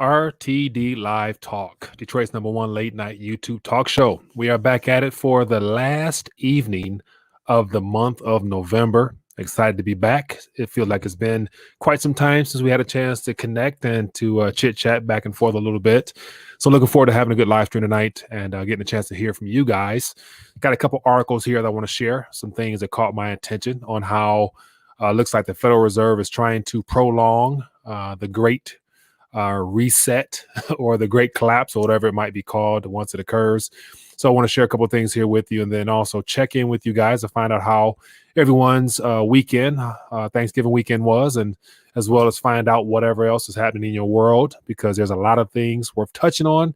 RTD Live Talk, Detroit's #1 late night YouTube talk show. We are back at it for the last evening of the month of November. Excited to be back. It feels like it's been quite some time since we had a chance to connect and to chit chat back and forth a little bit. So looking forward to having a good live stream tonight and getting a chance to hear from you guys. Got a couple articles here that I want to share, some things that caught my attention on how looks like the Federal Reserve is trying to prolong the great reset or the great collapse or whatever it might be called once it occurs. So I want to share a couple of things here with you and then also check in with you guys to find out how everyone's weekend, Thanksgiving weekend was, and as well as find out whatever else is happening in your world, because there's a lot of things worth touching on.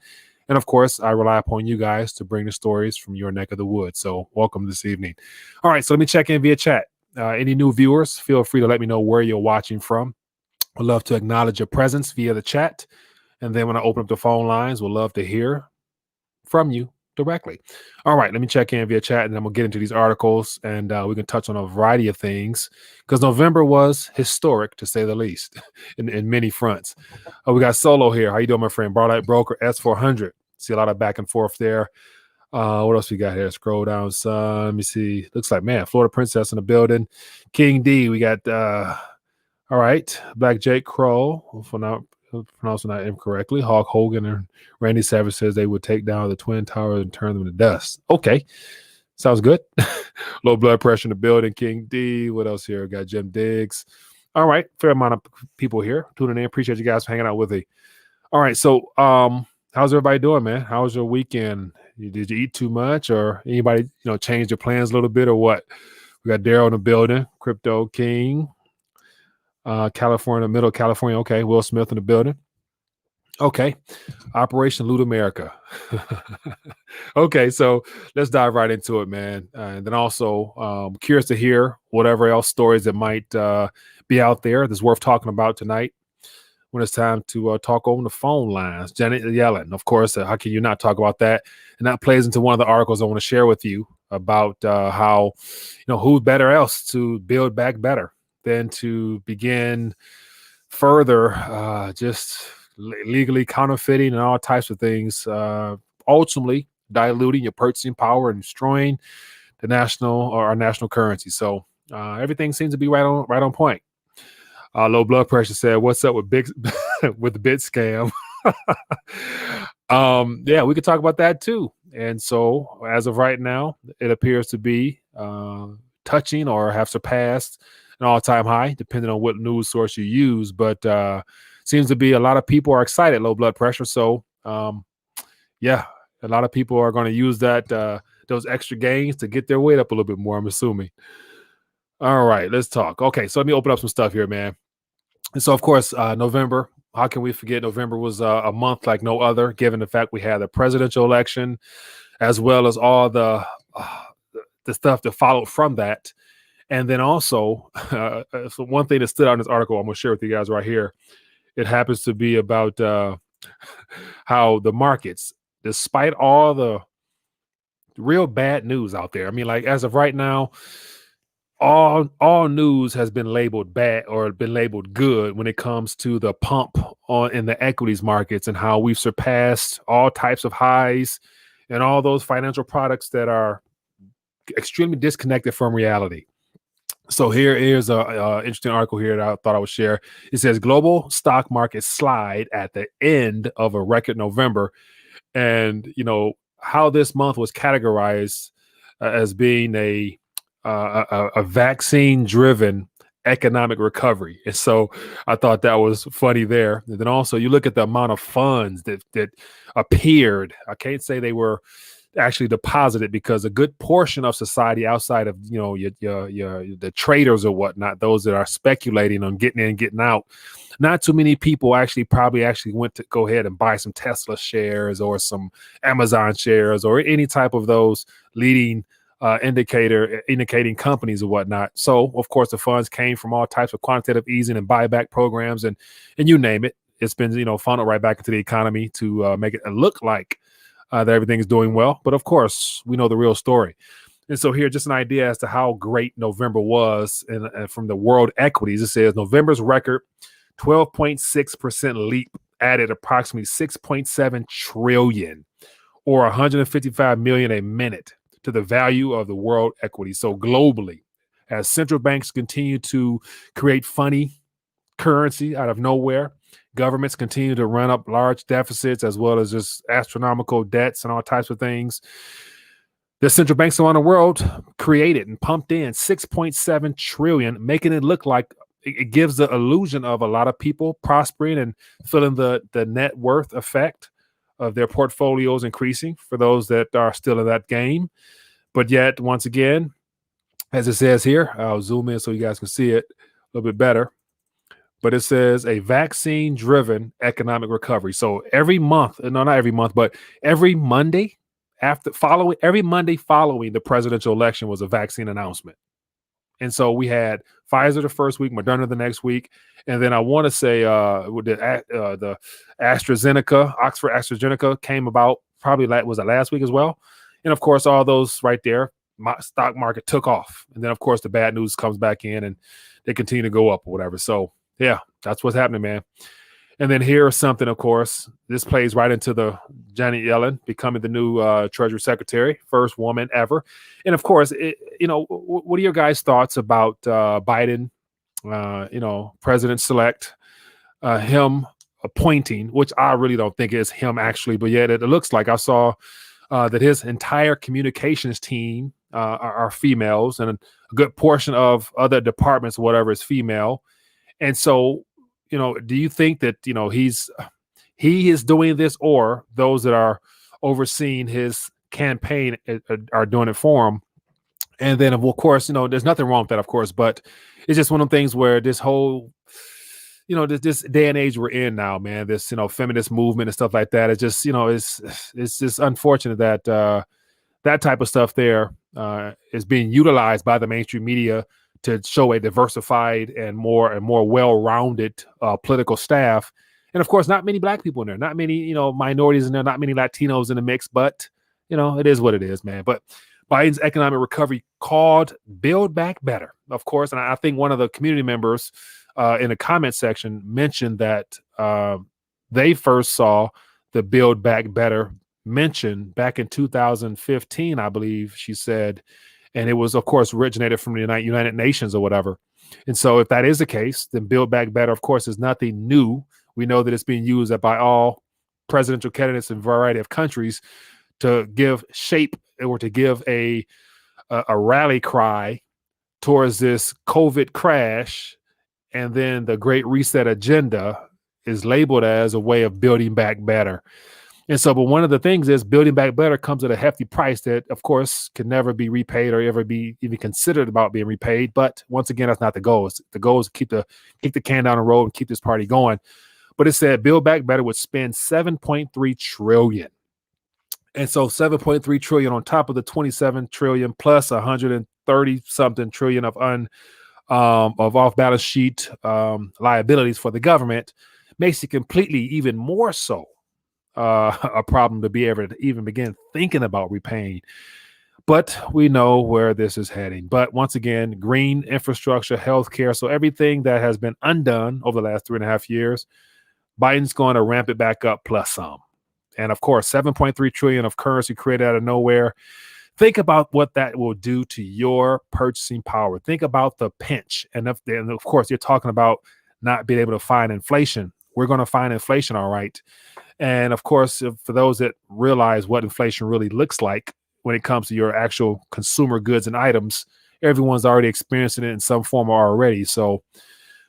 And of course, I rely upon you guys to bring the stories from your neck of the woods. So welcome this evening. All right, so let me check in via chat. Any new viewers, feel free to let me know where you're watching from. We'd love to acknowledge your presence via the chat. And then when I open up the phone lines, we'll love to hear from you directly. All right, let me check in via chat, and then we'll get into these articles, and we can touch on a variety of things, because November was historic, to say the least, in many fronts. We got Solo here. How you doing, my friend? Barlight Broker, S400. See a lot of back and forth there. What else we got here? Scroll down some. Let me see. Looks like, man, Florida Princess in the building. King D, we got... all right, Black Jake Crow, for not pronouncing that incorrectly. Hulk Hogan and Randy Savage says they would take down the Twin Towers and turn them to dust. Okay, sounds good. Low blood pressure in the building. King D. What else here? Got Jim Diggs. All right, fair amount of people here tuning in. Appreciate you guys for hanging out with me. All right, so how's everybody doing, man? How was your weekend? Did you eat too much, or anybody change their plans a little bit, or what? We got Daryl in the building. Crypto King. California, Middle California. Okay. Will Smith in the building. Okay. Operation Loot America. Okay. So let's dive right into it, man. And then also curious to hear whatever else stories that might be out there that's worth talking about tonight when it's time to talk over the phone lines. Janet Yellen, of course, how can you not talk about that? And that plays into one of the articles I want to share with you about how, who's better else to build back better than to begin further just legally counterfeiting and all types of things, ultimately diluting your purchasing power and destroying the national or our national currency. So everything seems to be right on point. Low blood pressure said, "What's up with with the bit scam?" Yeah, we could talk about that too. And so as of right now, it appears to be touching or have surpassed an all-time high, depending on what news source you use. But seems to be a lot of people are excited, low blood pressure. So yeah, a lot of people are going to use that those extra gains to get their weight up a little bit more, I'm assuming. All right, let's talk. Okay, so let me open up some stuff here, man. And so, of course, November, how can we forget? November was a month like no other, given the fact we had the presidential election, as well as all the stuff that followed from that. And then also, so one thing that stood out in this article I'm going to share with you guys right here, it happens to be about how the markets, despite all the real bad news out there, I mean, like as of right now, all news has been labeled bad or been labeled good when it comes to the pump in the equities markets and how we've surpassed all types of highs and all those financial products that are extremely disconnected from reality. So here's a interesting article here that I thought I would share. It says global stock market slide at the end of a record November, and how this month was categorized as being a vaccine-driven economic recovery. And so I thought that was funny there. And then also you look at the amount of funds that appeared. I can't say they were actually deposited, because a good portion of society outside of the traders or whatnot, those that are speculating on getting in and getting out, not too many people probably went to go ahead and buy some Tesla shares or some Amazon shares or any type of those leading indicating companies or whatnot. So of course the funds came from all types of quantitative easing and buyback programs and you name it. It's been funneled right back into the economy to make it look like that everything is doing well. But of course, we know the real story. And so here, just an idea as to how great November was. And from the world equities, it says November's record 12.6% leap added approximately 6.7 trillion or 155 million a minute to the value of the world equity. So globally, as central banks continue to create funny currency out of nowhere, governments continue to run up large deficits as well as just astronomical debts and all types of things. The central banks around the world created and pumped in 6.7 trillion, making it look like it gives the illusion of a lot of people prospering and feeling the net worth effect of their portfolios increasing for those that are still in that game. But yet, once again, as it says here, I'll zoom in so you guys can see it a little bit better. But it says a vaccine-driven economic recovery. So every month, no, not every month, but every Monday following the presidential election was a vaccine announcement. And so we had Pfizer the first week, Moderna the next week, and then I want to say the Oxford AstraZeneca came about probably was it last week as well. And of course, all those right there, stock market took off. And then of course the bad news comes back in and they continue to go up or whatever. So yeah, that's what's happening, man. And then here's something, of course, this plays right into the Janet Yellen becoming the new Treasury Secretary, first woman ever. And of course, what are your guys' thoughts about Biden, President-select, him appointing, which I really don't think is him actually, but yet it looks like I saw that his entire communications team are females and a good portion of other departments, whatever, is female. And so, do you think that, he is doing this or those that are overseeing his campaign are doing it for him? And then, of course, there's nothing wrong with that, of course, but it's just one of the things where this whole, this day and age we're in now, man, this, feminist movement and stuff like that. It's just, it's just unfortunate that that type of stuff there is being utilized by the mainstream media to show a diversified and more well-rounded political staff. And of course, not many black people in there, not many, minorities in there, not many Latinos in the mix, but, it is what it is, man. But Biden's economic recovery called Build Back Better, of course. And I think one of the community members in the comment section mentioned that they first saw the Build Back Better mentioned back in 2015, I believe she said. And it was, of course, originated from the United Nations or whatever. And so if that is the case, then Build Back Better, of course, is nothing new. We know that it's being used by all presidential candidates in a variety of countries to give shape or to give a rally cry towards this COVID crash. And then the Great Reset agenda is labeled as a way of building back better. And so, but one of the things is building back better comes at a hefty price that, of course, can never be repaid or ever be even considered about being repaid. But once again, that's not the goal. The goal is to keep the can down the road and keep this party going. But it said Build Back Better would spend $7.3 trillion. And so 7.3 trillion on top of the 27 trillion plus 130 something trillion of off balance sheet liabilities for the government makes it completely even more so a problem to be able to even begin thinking about repaying. But we know where this is heading. But once again, green infrastructure, healthcare, so everything that has been undone over the last 3.5 years, Biden's going to ramp it back up plus some. And of course, 7.3 trillion of currency created out of nowhere. Think about what that will do to your purchasing power. Think about the pinch. And of course, you're talking about not being able to find inflation. We're going to find inflation, all right. And of course, for those that realize what inflation really looks like when it comes to your actual consumer goods and items, everyone's already experiencing it in some form already. So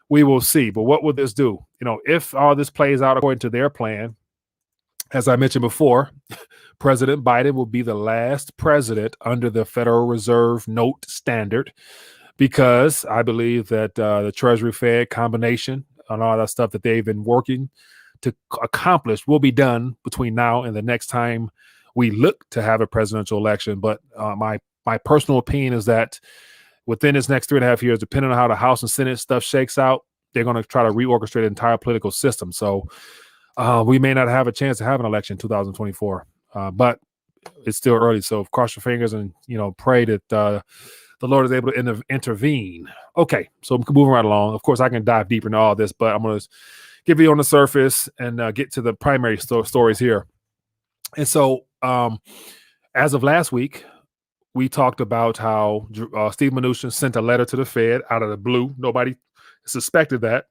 we will see. But what will this do? If all this plays out according to their plan, as I mentioned before, President Biden will be the last president under the Federal Reserve note standard, because I believe that the Treasury Fed combination and all that stuff that they've been working to accomplish will be done between now and the next time we look to have a presidential election. But my personal opinion is that within this next 3.5 years, depending on how the House and Senate stuff shakes out, they're going to try to reorchestrate the entire political system. So we may not have a chance to have an election in 2024, but it's still early. So cross your fingers and, pray that the Lord is able to intervene. Okay, so moving right along. Of course, I can dive deeper into all this, but I'm going to give you on the surface and get to the primary stories here. And so, as of last week, we talked about how Steve Mnuchin sent a letter to the Fed out of the blue. Nobody suspected that,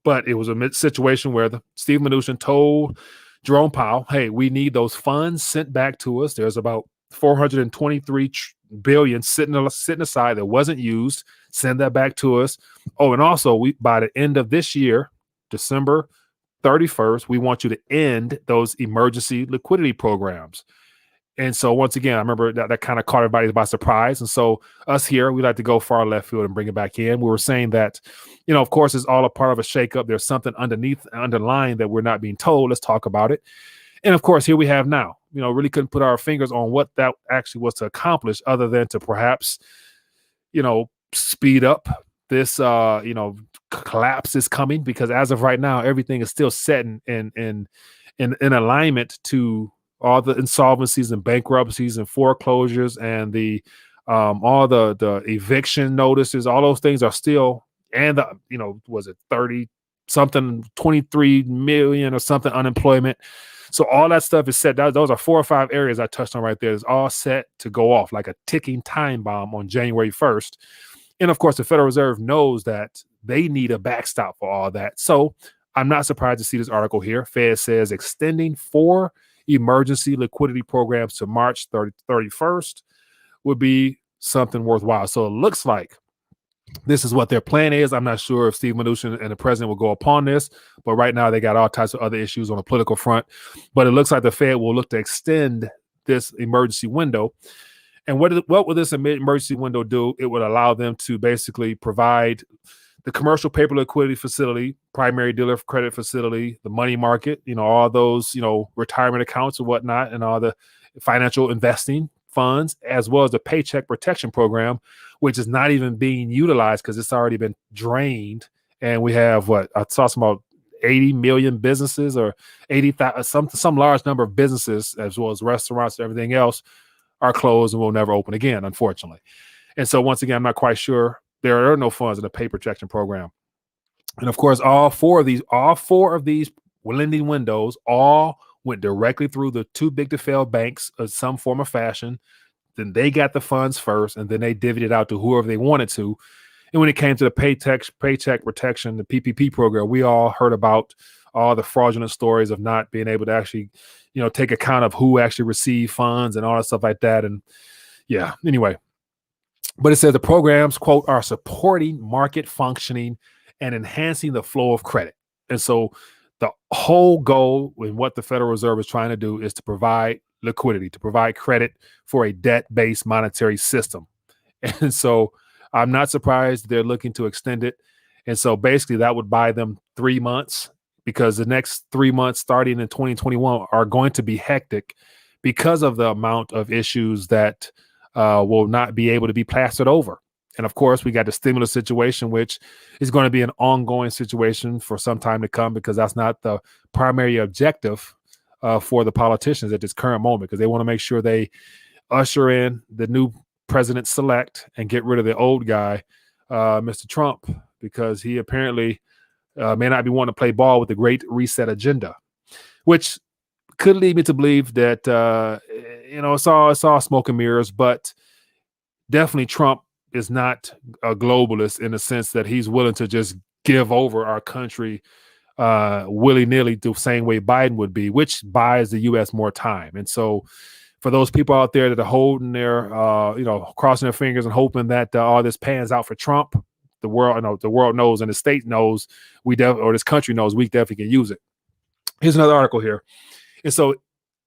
but it was a situation where Steve Mnuchin told Jerome Powell, "Hey, we need those funds sent back to us. There's about 423 billion sitting aside that wasn't used. Send that back to us. Oh, and also, by the end of this year, December 31st, we want you to end those emergency liquidity programs." And so once again, I remember that kind of caught everybody by surprise. And so us here, we like to go far left field and bring it back in. We were saying that, of course, it's all a part of a shakeup. There's something underlying that we're not being told. Let's talk about it. And of course, here we have now, really couldn't put our fingers on what that actually was to accomplish other than to perhaps, speed up this, collapse is coming, because as of right now, everything is still set in alignment to all the insolvencies and bankruptcies and foreclosures and the all the eviction notices. All those things are still, and was it 30 something, 23 million or something unemployment. So all that stuff is set. Those are 4 or 5 areas I touched on right there. It's all set to go off like a ticking time bomb on January 1st. And of course, the Federal Reserve knows that they need a backstop for all that. So I'm not surprised to see this article here. Fed says extending 4 emergency liquidity programs to March 31st would be something worthwhile. So it looks like this is what their plan is. I'm not sure if Steve Mnuchin and the president will go upon this, but right now they got all types of other issues on the political front. But it looks like the Fed will look to extend this emergency window. And what will this emergency window do? It would allow them to basically provide the commercial paper liquidity facility, primary dealer credit facility, the money market, all those, retirement accounts and whatnot, and all the financial investing funds, as well as the paycheck protection program, which is not even being utilized because it's already been drained. And we have I saw some about 80 million businesses, or 80,000, some large number of businesses, as well as restaurants and everything else, are closed and will never open again, unfortunately. And so once again, I'm not quite sure. There are no funds in the pay protection program. And of course, all four of these lending windows all went directly through the too big to fail banks of some form or fashion. Then they got the funds first, and then they divvied it out to whoever they wanted to. And when it came to the paycheck protection, the PPP program, we all heard about all the fraudulent stories of not being able to actually, take account of who actually received funds and all that stuff like that. And yeah, anyway. But it says the programs, quote, are supporting market functioning and enhancing the flow of credit. And so the whole goal in what the Federal Reserve is trying to do is to provide liquidity, to provide credit for a debt-based monetary system. And so I'm not surprised they're looking to extend it. And so basically that would buy them 3 months, because the next 3 months starting in 2021 are going to be hectic because of the amount of issues that will not be able to be plastered over. And of course, we got the stimulus situation, which is going to be an ongoing situation for some time to come, because that's not the primary objective for the politicians at this current moment, because they want to make sure they usher in the new president-select and get rid of the old guy, Mr. Trump, because he apparently may not be wanting to play ball with the Great Reset agenda, which could lead me to believe that, it's all smoke and mirrors. But definitely Trump is not a globalist in the sense that he's willing to just give over our country willy-nilly the same way Biden would be, which buys the U.S. more time. And so for those people out there that are holding their, crossing their fingers and hoping that all this pans out for Trump, the world knows, and the state knows, or this country knows, we definitely can use it. Here's another article here. And so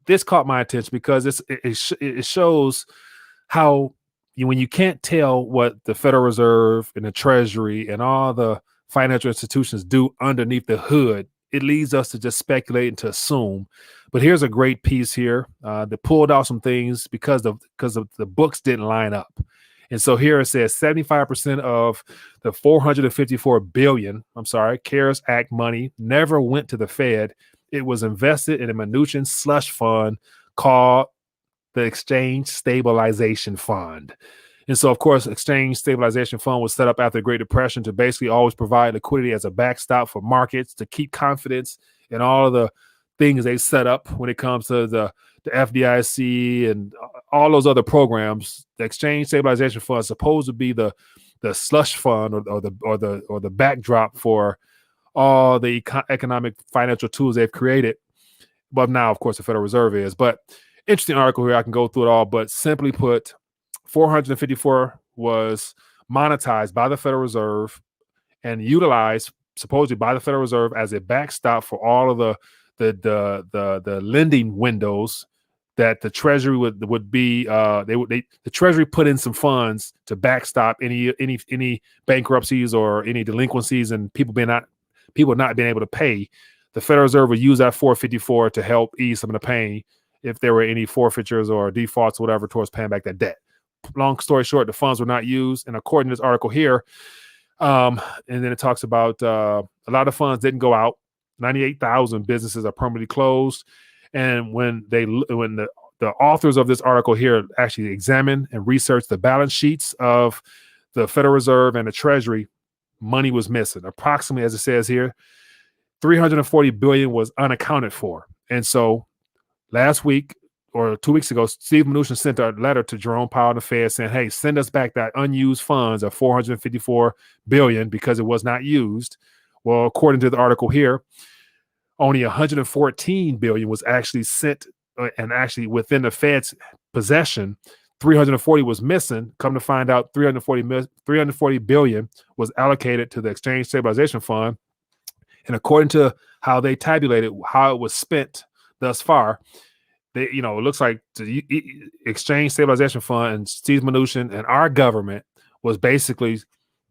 this caught my attention because it shows how when you can't tell what the Federal Reserve and the Treasury and all the financial institutions do underneath the hood, it leads us to just speculate and to assume. But here's a great piece here that pulled out some things because of the books didn't line up. And so here it says 75% of the $454 billion, CARES Act money never went to the Fed. It was invested in a Mnuchin slush fund called the Exchange Stabilization Fund. And so, of course, Exchange Stabilization Fund was set up after the Great Depression to basically always provide liquidity as a backstop for markets to keep confidence in all of the things they set up when it comes to the FDIC and all those other programs. The Exchange Stabilization Fund is supposed to be the slush fund or the backdrop for all the economic financial tools they've created. But now, of course, the Federal Reserve is. But interesting article here. I can go through it all. But simply put, 454 was monetized by the Federal Reserve and utilized supposedly by the Federal Reserve as a backstop for all of the lending windows that the Treasury would be. The Treasury put in some funds to backstop any bankruptcies or any delinquencies and people not being able to pay. The Federal Reserve would use that 454 to help ease some of the pain if there were any forfeitures or defaults or whatever towards paying back that debt. Long story short, the funds were not used. And according to this article here, and then it talks about a lot of funds didn't go out. 98,000 businesses are permanently closed. And when the authors of this article here actually examined and researched the balance sheets of the Federal Reserve and the Treasury, money was missing. Approximately, as it says here, $340 billion was unaccounted for. And so last week or 2 weeks ago, Steve Mnuchin sent a letter to Jerome Powell and the Fed saying, hey, send us back that unused funds of $454 billion because it was not used. Well, according to the article here, only $114 billion was actually sent and actually within the Fed's possession. 340 was missing. Come to find out, 340 billion was allocated to the Exchange Stabilization Fund. And according to how they tabulated how it was spent thus far, it looks like the Exchange Stabilization Fund and Steve Mnuchin and our government was basically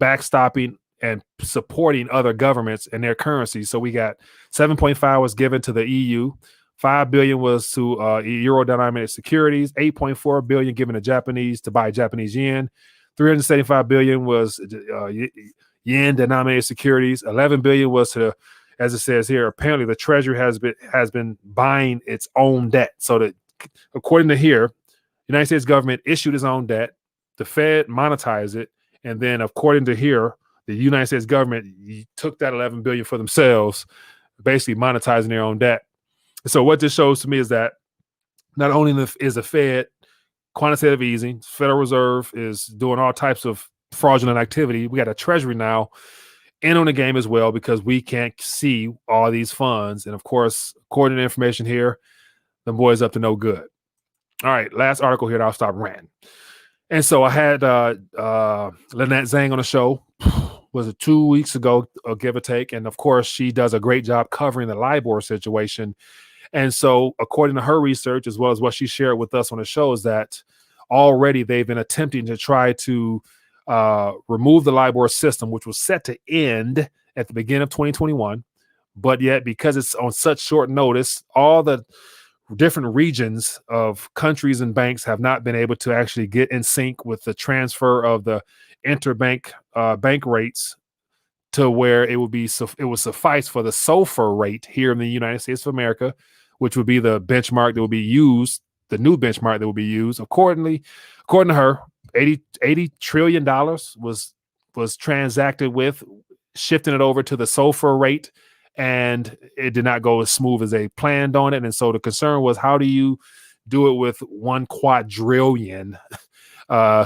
backstopping and supporting other governments and their currencies. So we got 7.5 was given to the EU, 5 billion was to euro-denominated securities, 8.4 billion given to Japanese to buy Japanese yen, 375 billion was yen-denominated securities, 11 billion was to, as it says here, apparently the Treasury has been buying its own debt. So that, according to here, the United States government issued its own debt, the Fed monetized it, and then according to here, the United States government took that 11 billion for themselves, basically monetizing their own debt. So what this shows to me is that not only is the Fed quantitative easing, Federal Reserve is doing all types of fraudulent activity. We got a Treasury now in on the game as well because we can't see all these funds. And of course, according to the information here, the boys up to no good. All right, last article here, and I'll stop ranting. And so I had Lynette Zhang on the show. Was it 2 weeks ago, give or take? And of course, she does a great job covering the Libor situation. And so, according to her research, as well as what she shared with us on the show, is that already they've been attempting to try to remove the Libor system, which was set to end at the beginning of 2021. But yet, because it's on such short notice, all the different regions of countries and banks have not been able to actually get in sync with the transfer of the interbank bank rates to where it would suffice for the SOFR rate here in the United States of America, which would be the benchmark that will be used, the new benchmark that will be used. According to her, $80 trillion was transacted with, shifting it over to the SOFR rate, and it did not go as smooth as they planned on it. And so the concern was, how do you do it with 1 quadrillion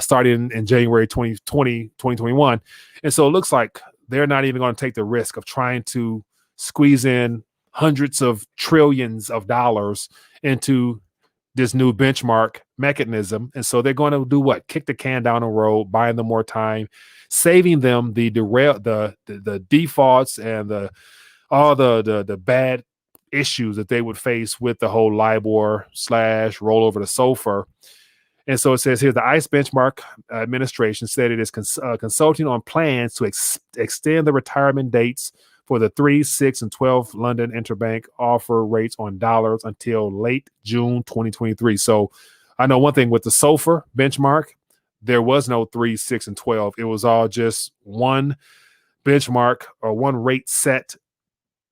starting in January 2021? And so it looks like they're not even going to take the risk of trying to squeeze in hundreds of trillions of dollars into this new benchmark mechanism. And so they're going to do what? Kick the can down the road, buying them more time, saving them the defaults and all the bad issues that they would face with the whole Libor / rollover to SOFR. And so it says here, the ICE Benchmark Administration said it is consulting on plans to extend the retirement dates for the 3, 6, and 12 London interbank offer rates on dollars until late June 2023. So I know one thing with the SOFR benchmark, there was no 3, 6, and 12. It was all just one benchmark or one rate set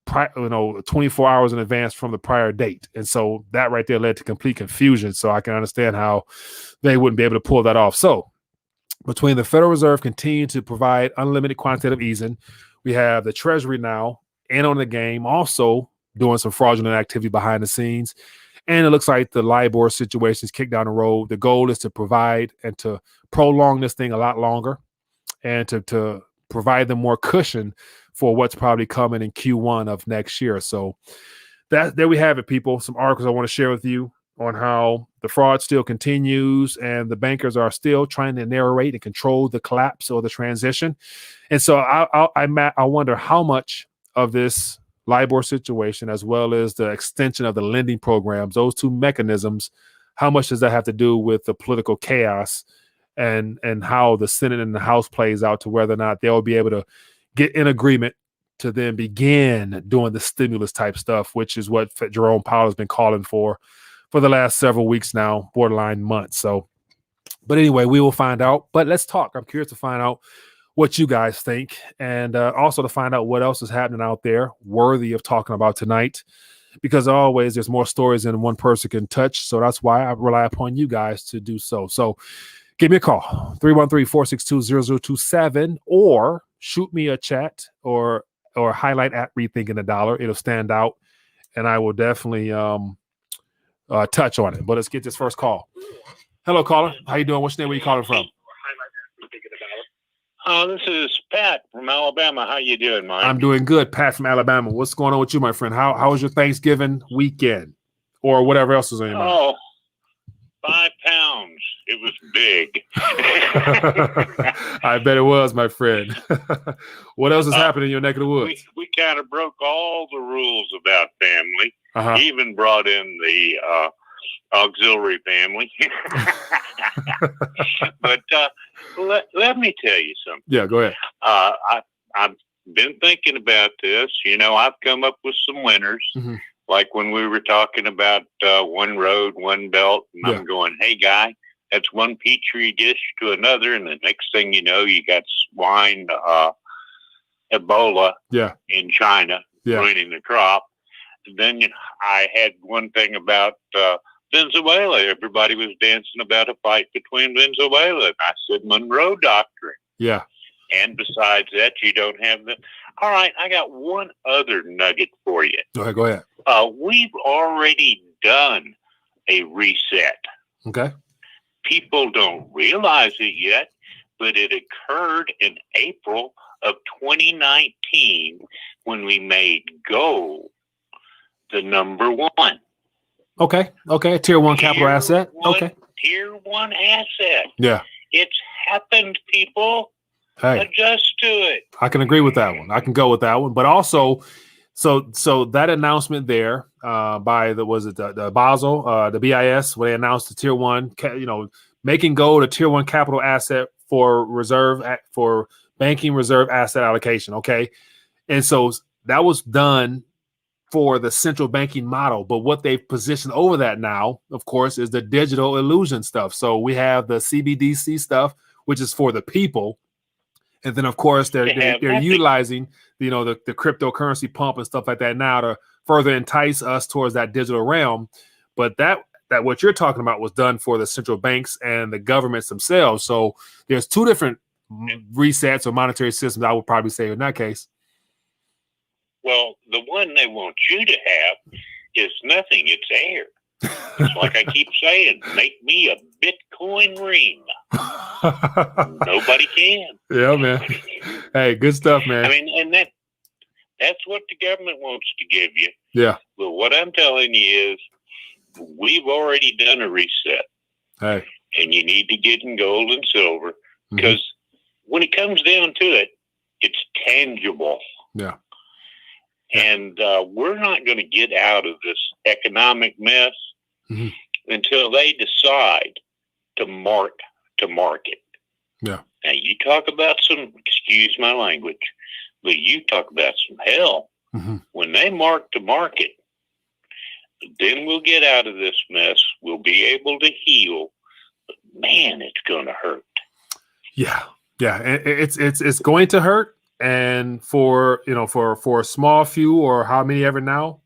24 hours in advance from the prior date. And so that right there led to complete confusion. So I can understand how they wouldn't be able to pull that off. So between the Federal Reserve continuing to provide unlimited quantitative easing, we have the Treasury now in on the game, also doing some fraudulent activity behind the scenes. And it looks like the Libor situation is kicked down the road. The goal is to provide and to prolong this thing a lot longer and to provide them more cushion for what's probably coming in Q1 of next year. So there we have it, people. Some articles I want to share with you on how the fraud still continues and the bankers are still trying to narrate and control the collapse or the transition. And so I wonder how much of this LIBOR situation, as well as the extension of the lending programs, those two mechanisms, how much does that have to do with the political chaos and how the Senate and the House plays out to whether or not they'll be able to get in agreement to then begin doing the stimulus type stuff, which is what Jerome Powell has been calling for the last several weeks now, borderline months. So, but anyway, we will find out. But let's talk. I'm curious to find out what you guys think, and also to find out what else is happening out there worthy of talking about tonight, because always there's more stories than one person can touch. So that's why I rely upon you guys to do so. So give me a call, 313-462-0027, or shoot me a chat or highlight at Rethinking the Dollar. It'll stand out, and I will definitely touch on it. But let's get this first call. Hello, caller. How you doing? What's your name? Where you calling from? This is Pat from Alabama. How you doing, Mike? I'm doing good, Pat from Alabama. What's going on with you, my friend? How was your Thanksgiving weekend, or whatever else is on your mind? Oh, 5 pounds. It was big. I bet it was, my friend. What else is happening in your neck of the woods? We kind of broke all the rules about family. Uh-huh. Even brought in the auxiliary family. But let me tell you something. Yeah, go ahead. I've been thinking about this. You know, I've come up with some winners. Mm-hmm. Like when we were talking about one road, one belt, and I'm going, hey, guy, that's one petri dish to another. And the next thing you know, you got swine, Ebola in China ruining the crop. Then I had one thing about Venezuela. Everybody was dancing about a fight between Venezuela. And I said, Monroe Doctrine. Yeah. And besides that, you don't have the. All right, I got one other nugget for you. Go ahead. We've already done a reset. Okay. People don't realize it yet, but it occurred in April of 2019 when we made gold the number one. Okay. Tier 1 capital asset. Okay. Tier 1 asset. Yeah. It's happened, people. Hey, adjust to it. I can agree with that one. I can go with that one. But also, so that announcement there by the Basel, the BIS, where they announced the Tier 1, making gold a Tier 1 capital asset for banking reserve asset allocation. Okay. And so that was done for the central banking model. But what they've positioned over that now, of course, is the digital illusion stuff. So we have the CBDC stuff, which is for the people. And then, of course, they're utilizing, the cryptocurrency pump and stuff like that now to further entice us towards that digital realm. But that what you're talking about was done for the central banks and the governments themselves. So there's two different resets or monetary systems, I would probably say, in that case. Well, the one they want you to have is nothing. It's air. It's like I keep saying, make me a Bitcoin ring. Nobody can. Yeah, man. Hey, good stuff, man. I mean, and that's what the government wants to give you. Yeah. But what I'm telling you is we've already done a reset. Hey. And you need to get in gold and silver because when it comes down to it, it's tangible. Yeah. And we're not going to get out of this economic mess until they decide to market. Yeah. Now, you talk about excuse my language, but you talk about some hell. When they mark to market, then we'll get out of this mess. We'll be able to heal. But, man, it's going to hurt. Yeah. It's going to hurt. And for a small few or how many ever now,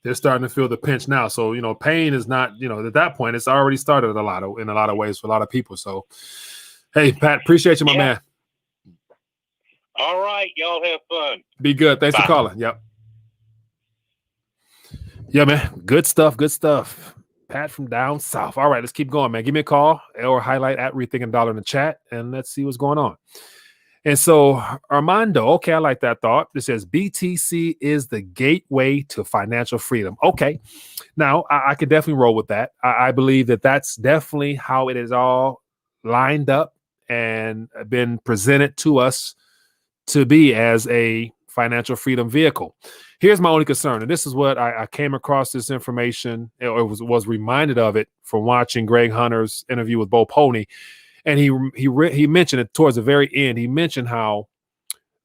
they're starting to feel the pinch now. So, pain is not, at that point, it's already started in a lot of ways for a lot of people. So Hey, Pat, appreciate you, my man. All right. Y'all have fun. Be good. Thanks for calling. Yep. Yeah, man. Good stuff. Good stuff. Pat from down south. All right, let's keep going, man. Give me a call or highlight at Rethinking Dollar in the chat, and let's see what's going on. And so, Armando, okay, I like that thought. It says BTC is the gateway to financial freedom. Okay. Now, I can definitely roll with that. I believe that that's definitely how it is all lined up and been presented to us to be as a financial freedom vehicle. Here's my only concern, and this is what I came across this information, or was reminded of it from watching Greg Hunter's interview with Bo Pony, and he mentioned it towards the very end. He mentioned how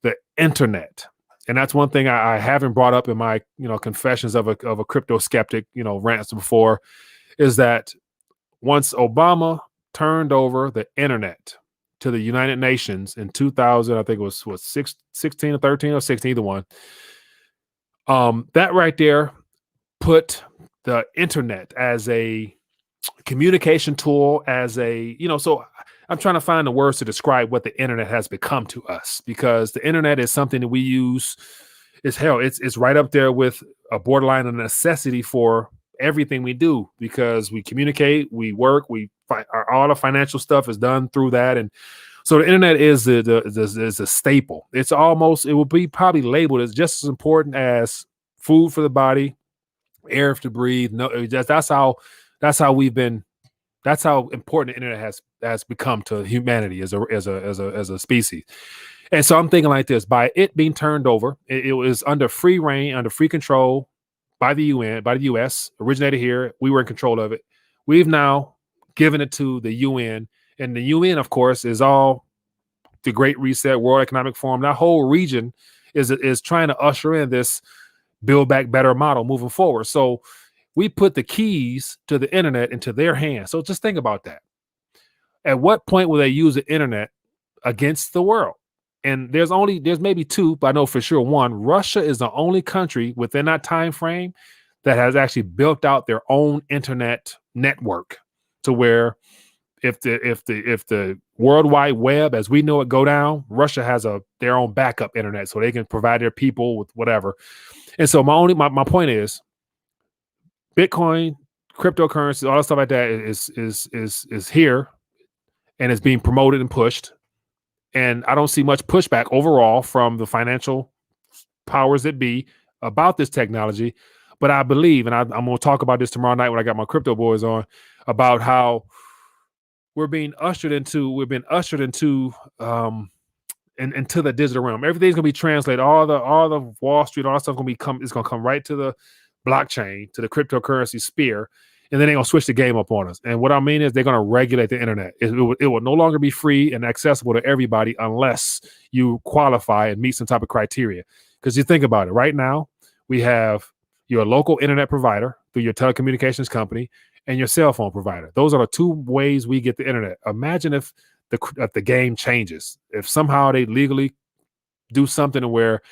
the internet, and that's one thing I haven't brought up in my confessions of a crypto skeptic rants before, is that once Obama turned over the internet to the United Nations in 2000, I think it was 16 or 13 or 16, either one. That right there put the internet as a communication tool, as a, so I'm trying to find the words to describe what the internet has become to us, because the internet is something that we use. It's right up there with a borderline of necessity for everything we do, because we communicate, we work, all the financial stuff is done through that. And so the internet is a staple. It will be probably labeled as just as important as food for the body, air to breathe. No, that's how important the internet has become to humanity as a species. And so I'm thinking like this: by it being turned over, it was under free reign, under free control by the UN, by the US, originated here. We were in control of it. We've now given it to the UN, and the UN, of course, is all the Great Reset, World Economic Forum. That whole region is trying to usher in this build back better model moving forward. So we put the keys to the internet into their hands. So just think about that. At what point will they use the internet against the world? And there's maybe two, but I know for sure one. Russia is the only country within that time frame that has actually built out their own internet network, to where if the World Wide Web as we know it go down, Russia has their own backup internet, so they can provide their people with whatever. And so my point is, Bitcoin, cryptocurrency, all that stuff like that is here, and it's being promoted and pushed. And I don't see much pushback overall from the financial powers that be about this technology. But I believe, and I'm going to talk about this tomorrow night when I got my crypto boys on, about how we've been ushered into into the digital realm. Everything's gonna be translated. All the Wall Street, all that stuff is gonna come right to the blockchain, to the cryptocurrency sphere, and then they're gonna switch the game up on us. And what I mean is they're gonna regulate the internet. It will no longer be free and accessible to everybody unless you qualify and meet some type of criteria. Because you think about it, right now we have your local internet provider through your telecommunications company and your cell phone provider. Those are the two ways we get the internet. Imagine if the game changes, if somehow they legally do something where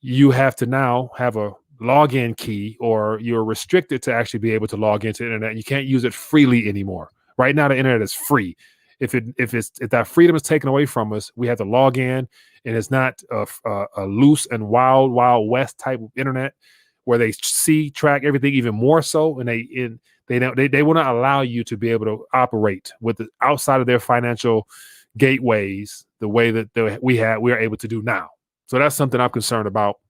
you have to now have a login key, or you're restricted to actually be able to log into the internet. You can't use it freely anymore. Right now, the internet is free. If that freedom is taken away from us, we have to log in, and it's not a loose and wild west type of internet where they track everything even more so, and they will not allow you to be able to operate with outside of their financial gateways the way that we are able to do now. So that's something I'm concerned about.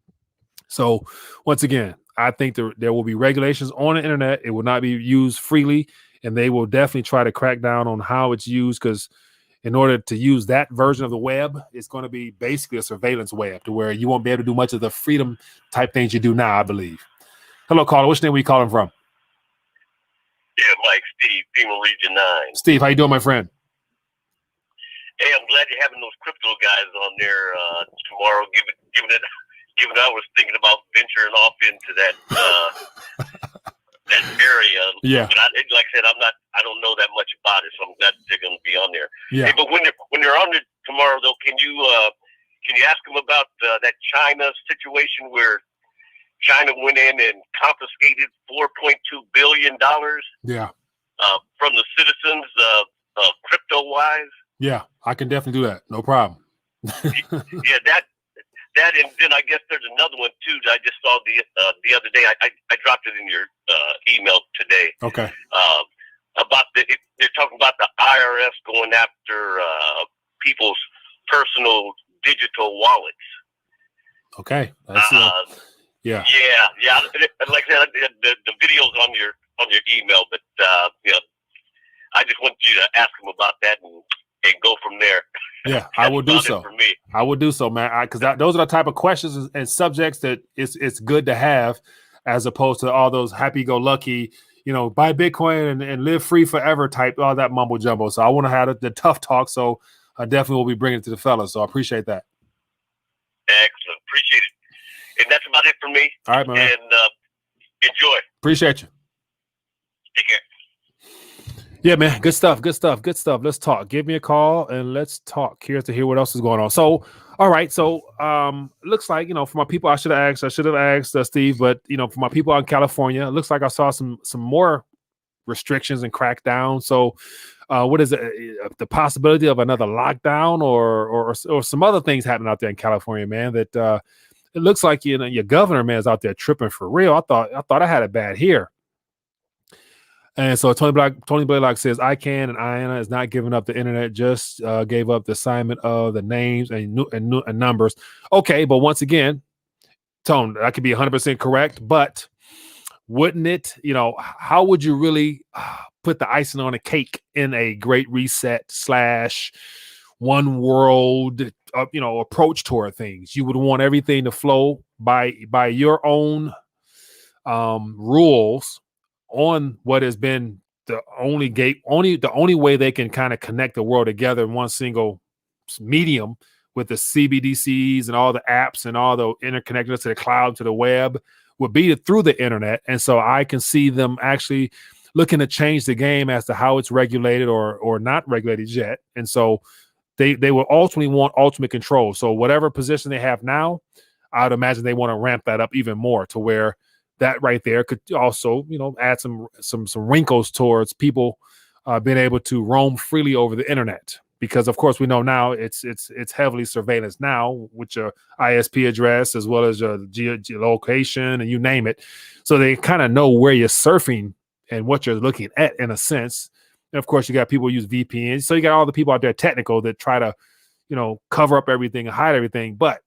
So once again, I think there will be regulations on the internet. It will not be used freely, and they will definitely try to crack down on how it's used, because in order to use that version of the web, it's going to be basically a surveillance web, to where you won't be able to do much of the freedom type things you do now, I believe. Hello, caller. Which name are you calling from? Yeah, Mike, Steve, FEMA Region 9. Steve, how you doing, my friend? Hey, I'm glad you're having those crypto guys on there tomorrow. Given I was thinking about venturing off into that that area. Yeah. But like I said, I don't know that much about it, so I'm glad they're going to be on there. Yeah. Hey, but when they're on there tomorrow, though, can you ask them about that China situation where China went in and confiscated $4.2 billion? Yeah. From the citizens, crypto-wise. Yeah, I can definitely do that. No problem. Yeah, that, and then I guess there's another one too that I just saw the other day. I dropped it in your email today. Okay. About they're talking about the IRS going after people's personal digital wallets. Okay. Yeah. Yeah. Like I said, the video's on your email, but I just want you to ask them about that and go from there. Yeah, I will do so. For me, I will do so, man. Because those are the type of questions and subjects that it's good to have, as opposed to all those happy-go-lucky, buy Bitcoin and live free forever type, all that mumbo jumbo. So I want to have the tough talk. So I definitely will be bringing it to the fellas. So I appreciate that. Excellent, appreciate it. And that's about it for me. All right, man. And enjoy. Appreciate you. Take care. Yeah, man. Good stuff. Good stuff. Good stuff. Let's talk. Give me a call and let's talk. Curious to hear what else is going on. So, all right. So, looks like, for my people, I should have asked Steve, but for my people out in California, it looks like I saw some more restrictions and crackdown. So, what is it? The possibility of another lockdown or some other things happening out there in California, man, that it looks like, your governor, man, is out there tripping for real. I thought I had it bad here. And so Tony Blaylock says ICANN and IANA is not giving up the internet, just gave up the assignment of the names and numbers. Okay, but once again, Tone, that could be 100% correct, but wouldn't it, how would you really put the icing on a cake in a great reset / one world, approach toward things? You would want everything to flow by your own rules on what has been the only way they can kind of connect the world together in one single medium, with the CBDCs and all the apps and all the interconnectedness to the cloud, to the web, would be through the internet. And so I can see them actually looking to change the game as to how it's regulated or not regulated yet. And so they will ultimately want ultimate control. So whatever position they have now, I'd imagine they want to ramp that up even more, to where that right there could also, add some wrinkles towards people being able to roam freely over the internet. Because of course we know now it's heavily surveillance now, with your ISP address as well as your geolocation and you name it. So they kind of know where you're surfing and what you're looking at, in a sense. And of course you got people who use VPNs. So you got all the people out there technical that try to, cover up everything and hide everything. But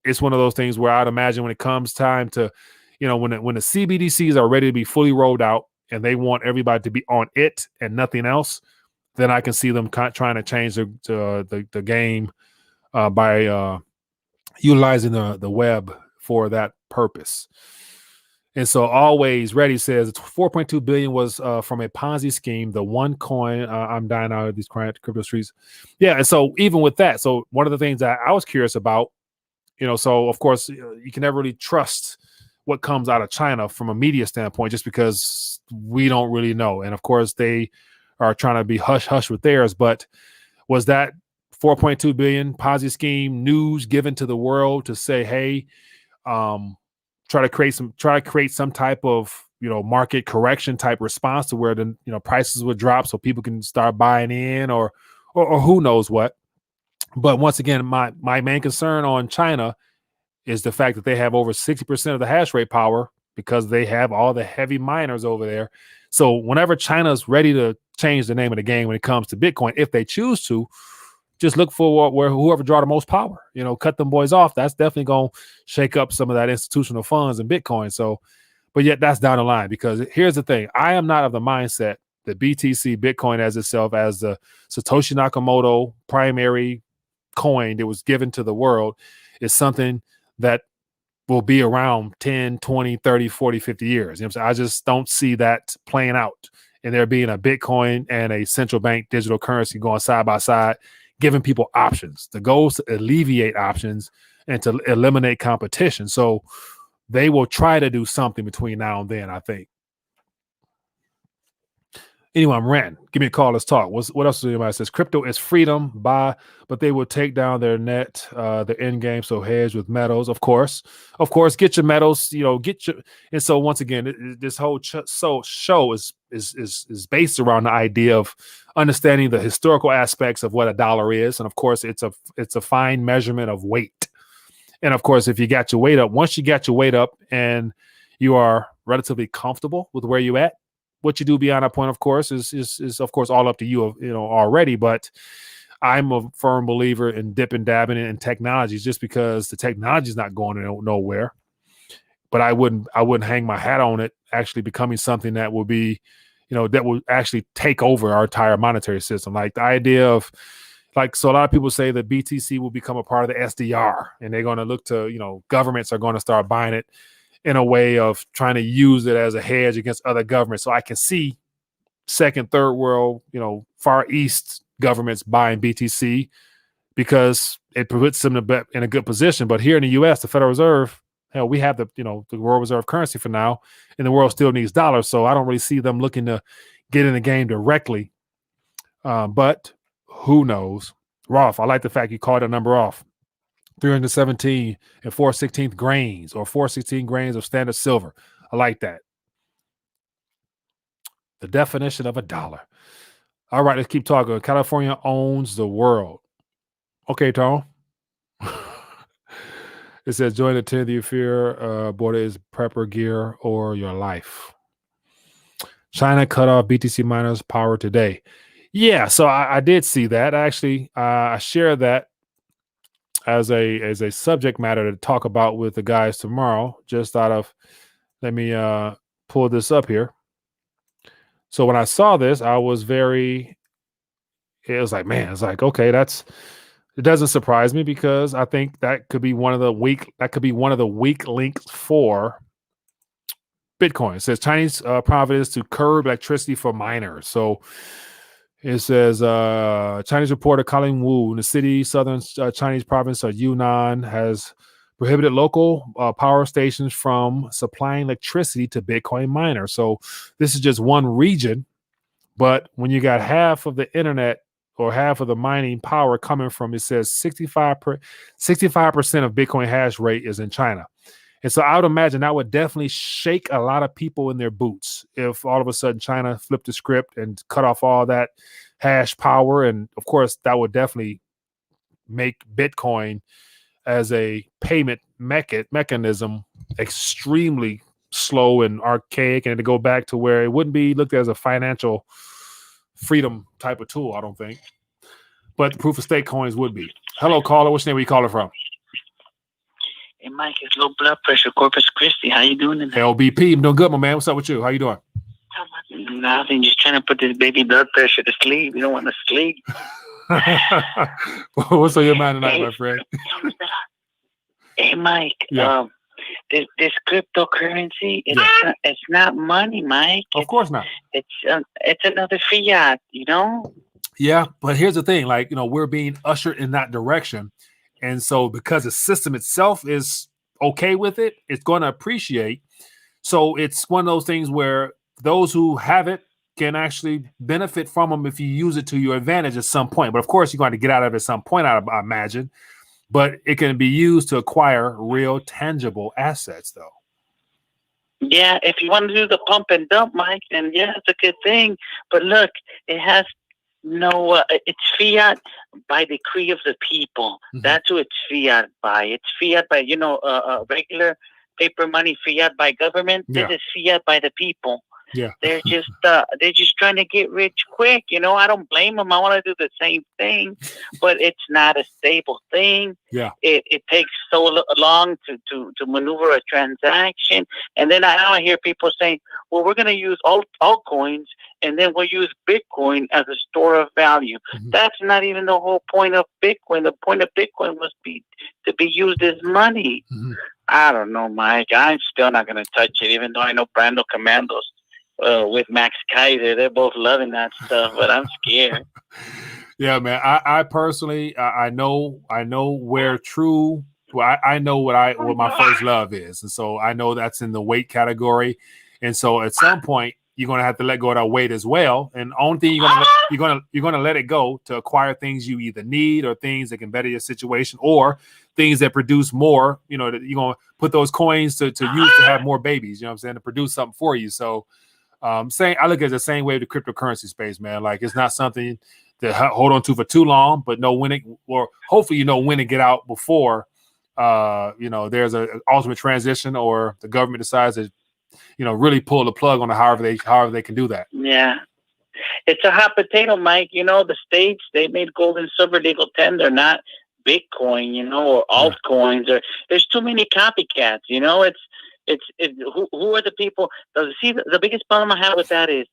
it's one of those things where I'd imagine when it comes time to, when the CBDCs are ready to be fully rolled out and they want everybody to be on it and nothing else, then I can see them trying to change the game by utilizing the web for that purpose. And so Always Ready says 4.2 billion was from a Ponzi scheme. The one coin, I'm dying out of these crypto streets. Yeah, and so even with that, so one of the things that I was curious about, so of course you can never really trust what comes out of China from a media standpoint, just because we don't really know. And of course they are trying to be hush with theirs. But was that 4.2 billion Ponzi scheme news given to the world to say, hey, try to create some type of, market correction type response to where the, prices would drop so people can start buying in or who knows what. But once again, my main concern on China is the fact that they have over 60% of the hash rate power, because they have all the heavy miners over there. So whenever China's ready to change the name of the game when it comes to Bitcoin, if they choose to, just look for where whoever draw the most power, cut them boys off. That's definitely going to shake up some of that institutional funds in Bitcoin. So, but yet that's down the line, because here's the thing. I am not of the mindset that BTC, Bitcoin as itself, as the Satoshi Nakamoto primary coin that was given to the world, is something that will be around 10, 20, 30, 40, 50 years. I just don't see that playing out, and there being a Bitcoin and a central bank digital currency going side by side, giving people options. The goal is to alleviate options and to eliminate competition. So they will try to do something between now and then, I think. Anyway, I'm ranting. Give me a call. Let's talk. What else? Anybody says crypto is freedom. Buy, but they will take down their their end game. So hedge with metals, of course. Get your metals. Get your. And so once again, this whole show is based around the idea of understanding the historical aspects of what a dollar is, and of course, it's a fine measurement of weight. And of course, if you got your weight up, once you got your weight up, and you are relatively comfortable with where you at. What you do beyond that point, of course, is of course all up to you, already. But I'm a firm believer in dipping, dabbing in technologies, just because the technology is not going nowhere. But I wouldn't hang my hat on it actually becoming something that will be, that will actually take over our entire monetary system. Like the idea of, so a lot of people say that BTC will become a part of the SDR, and they're going to look to, governments are going to start buying it in a way of trying to use it as a hedge against other governments. So I can see second, third world, Far East governments buying BTC because it puts them in a good position. But here in the U.S., the Federal Reserve, hell, we have the world reserve currency for now, and the world still needs dollars. So I don't really see them looking to get in the game directly. But who knows? Rolf, I like the fact you called a number off. 317 and 4/16 grains, or 4/16 grains of standard silver. I like that. The definition of a dollar. All right, let's keep talking. California owns the world. Okay, Tom. It says join the 10th year fear. Border is prepper gear or your life. China cut off BTC miners' power today. Yeah, so I did see that. Actually, I share that as a subject matter to talk about with the guys tomorrow. Just out of, let me pull this up here. So when I saw this, I was it was like, man, it's like, okay, it doesn't surprise me, because I think that could be one of the weak links for Bitcoin. It says Chinese province to curb electricity for miners. So it says Chinese reporter Colin Wu in the city, southern Chinese province of Yunnan, has prohibited local power stations from supplying electricity to Bitcoin miners. So this is just one region, but when you got half of the internet or half of the mining power coming from, it says 65% of Bitcoin hash rate is in China. And so I would imagine that would definitely shake a lot of people in their boots if all of a sudden China flipped the script and cut off all that hash power. And of course, that would definitely make Bitcoin as a payment mechanism extremely slow and archaic, and to go back to where it wouldn't be looked at as a financial freedom type of tool, I don't think. But proof of stake coins would be. Hello, caller. Which name are you calling from? Hey, Mike, it's low blood pressure, Corpus Christi. How you doing today? LBP. I'm doing good, my man. What's up with you? How you doing? Nothing. Just trying to put this baby blood pressure to sleep. You don't want to sleep. What's on your mind tonight, my friend? Hey, Mike. Yeah. This cryptocurrency, it's not money, Mike. Of course not. It's another fiat, Yeah, but here's the thing. Like, we're being ushered in that direction. And so because the system itself is okay with it, it's going to appreciate. So it's one of those things where those who have it can actually benefit from them if you use it to your advantage at some point. But of course, you're going to get out of it at some point, I imagine. But it can be used to acquire real tangible assets, though. Yeah, if you want to do the pump and dump, Mike, then yeah, it's a good thing. But look, it has it's fiat by decree of the people. Mm-hmm. That's who it's fiat by. It's fiat by, regular paper money, fiat by government. Yeah. This is fiat by the people. Yeah, they're just trying to get rich quick. I don't blame them. I want to do the same thing, but it's not a stable thing. Yeah, it takes so long to maneuver a transaction, and then I hear people saying, "Well, we're going to use altcoins, and then we'll use Bitcoin as a store of value." Mm-hmm. That's not even the whole point of Bitcoin. The point of Bitcoin must be to be used as money. Mm-hmm. I don't know, Mike. I'm still not going to touch it, even though I know Brando Commandos. With Max Keiser, they're both loving that stuff, but I'm scared. Yeah, man. I personally, I know where true. Well, I know what my first love is, and so I know that's in the weight category. And so, at some point, you're going to have to let go of that weight as well. And the only thing you're going to let it go to acquire things you either need or things that can better your situation or things that produce more. You know, that you're going to put those coins to use to have more babies. You know what I'm saying? To produce something for you. So, I look at it the same way with the cryptocurrency space, man. Like it's not something to hold on to for too long, but know when it, or hopefully when to get out before, there's an ultimate transition or the government decides to, really pull the plug on however they can do that. Yeah. It's a hot potato, Mike. The States, they made gold and silver legal tender, not Bitcoin, or altcoins. Or there's too many copycats, who are the people? See, the biggest problem I have with that is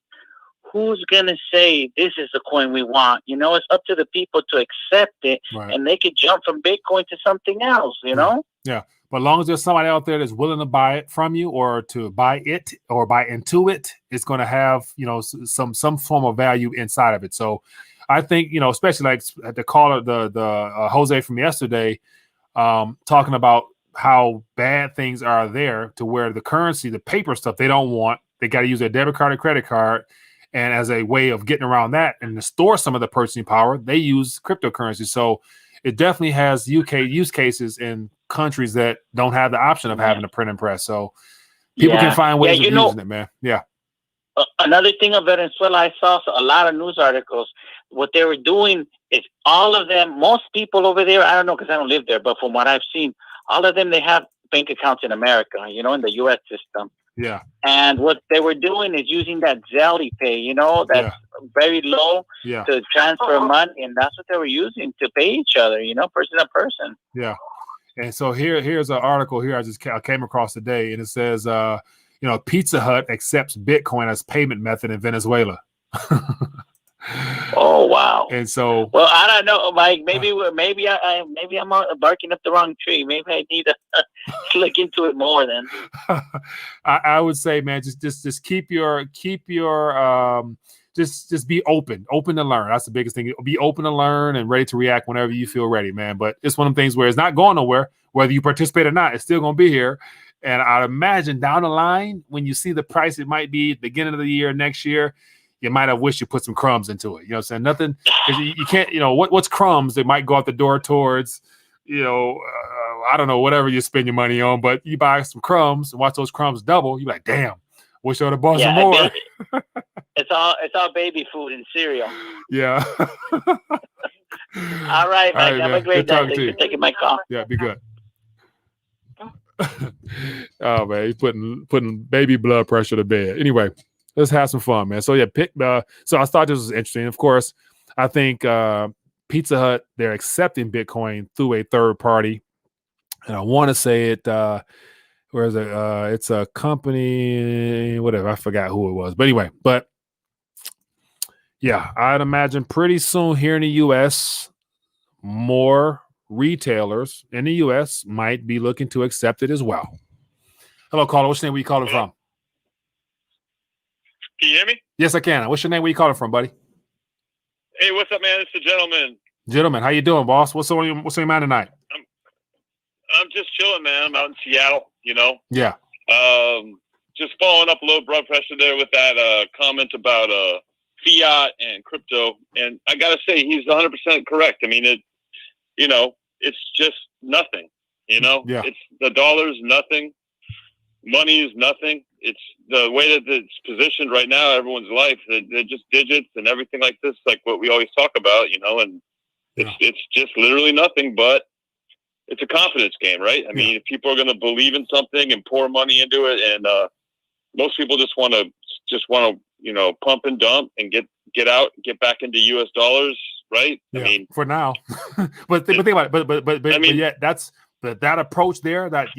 who's going to say this is the coin we want? It's up to the people to accept it, right. And they could jump from Bitcoin to something else, Yeah. But as long as there's somebody out there that's willing to buy it from you or to buy it or buy into it, it's going to have, some form of value inside of it. So I think, especially like the caller, the Jose from yesterday, talking about how bad things are there to where the currency, the paper stuff, they don't want. They got to use their debit card or credit card. And as a way of getting around that and to store some of the purchasing power, they use cryptocurrency. So it definitely has UK use cases in countries that don't have the option of having a print and press. So people can find ways of using it, man. Yeah. Another thing of Venezuela, I saw a lot of news articles. What they were doing is all of them, most people over there, I don't know because I don't live there, but from what I've seen, all of them, they have bank accounts in America, in the U.S. system. Yeah. And what they were doing is using that Zelly Pay, that's very low to transfer money. And that's what they were using to pay each other, person to person. Yeah. And so here's an article here I came across today, and it says, Pizza Hut accepts Bitcoin as payment method in Venezuela. Oh wow! And so, well, I don't know, Mike. Maybe I'm barking up the wrong tree. Maybe I need to look into it more. Then I would say, man, just keep your just be open to learn. That's the biggest thing. Be open to learn and ready to react whenever you feel ready, man. But it's one of the things where it's not going nowhere. Whether you participate or not, it's still going to be here. And I'd imagine down the line, when you see the price it might be at the beginning of the year, next year, you might have wished you put some crumbs into it. You know what I'm saying? Nothing, you can't, what's crumbs that might go out the door towards, I don't know, whatever you spend your money on, but you buy some crumbs and watch those crumbs double. You're like, damn, wish I would have bought some more. It's all baby food and cereal. Yeah. All right, Mike. Have a great day. Thanks for taking my call. Yeah, be good. Oh man, he's putting baby blood pressure to bed. Anyway, let's have some fun, man. So so I thought this was interesting. Of course, I think Pizza Hut, they're accepting Bitcoin through a third party, and I want to say it. Where is it? It's a company, whatever. I forgot who it was, but anyway. But yeah, I'd imagine pretty soon here in the U.S., more retailers in the U.S. might be looking to accept it as well. Hello, caller. What's your name? Where you calling from? Can you hear me? Yes, I can. What's your name? Where you calling from, buddy? Hey, what's up, man? It's the gentleman. Gentlemen, how you doing, boss? What's on your mind tonight? I'm just chilling, man. I'm out in Seattle, Yeah. Just following up a little blood pressure there with that comment about fiat and crypto. And I got to say, he's 100% correct. I mean, it's just nothing, Yeah. It's the dollar's nothing. Money is nothing. It's the way that it's positioned right now, everyone's life, they're just digits and everything like this, like what we always talk about, and it's just literally nothing, but it's a confidence game, right? I mean, if people are going to believe in something and pour money into it, and most people just want to pump and dump and get out, get back into US dollars, right? Yeah, I mean, for now, but think about it. But I mean, yet that's that approach there. That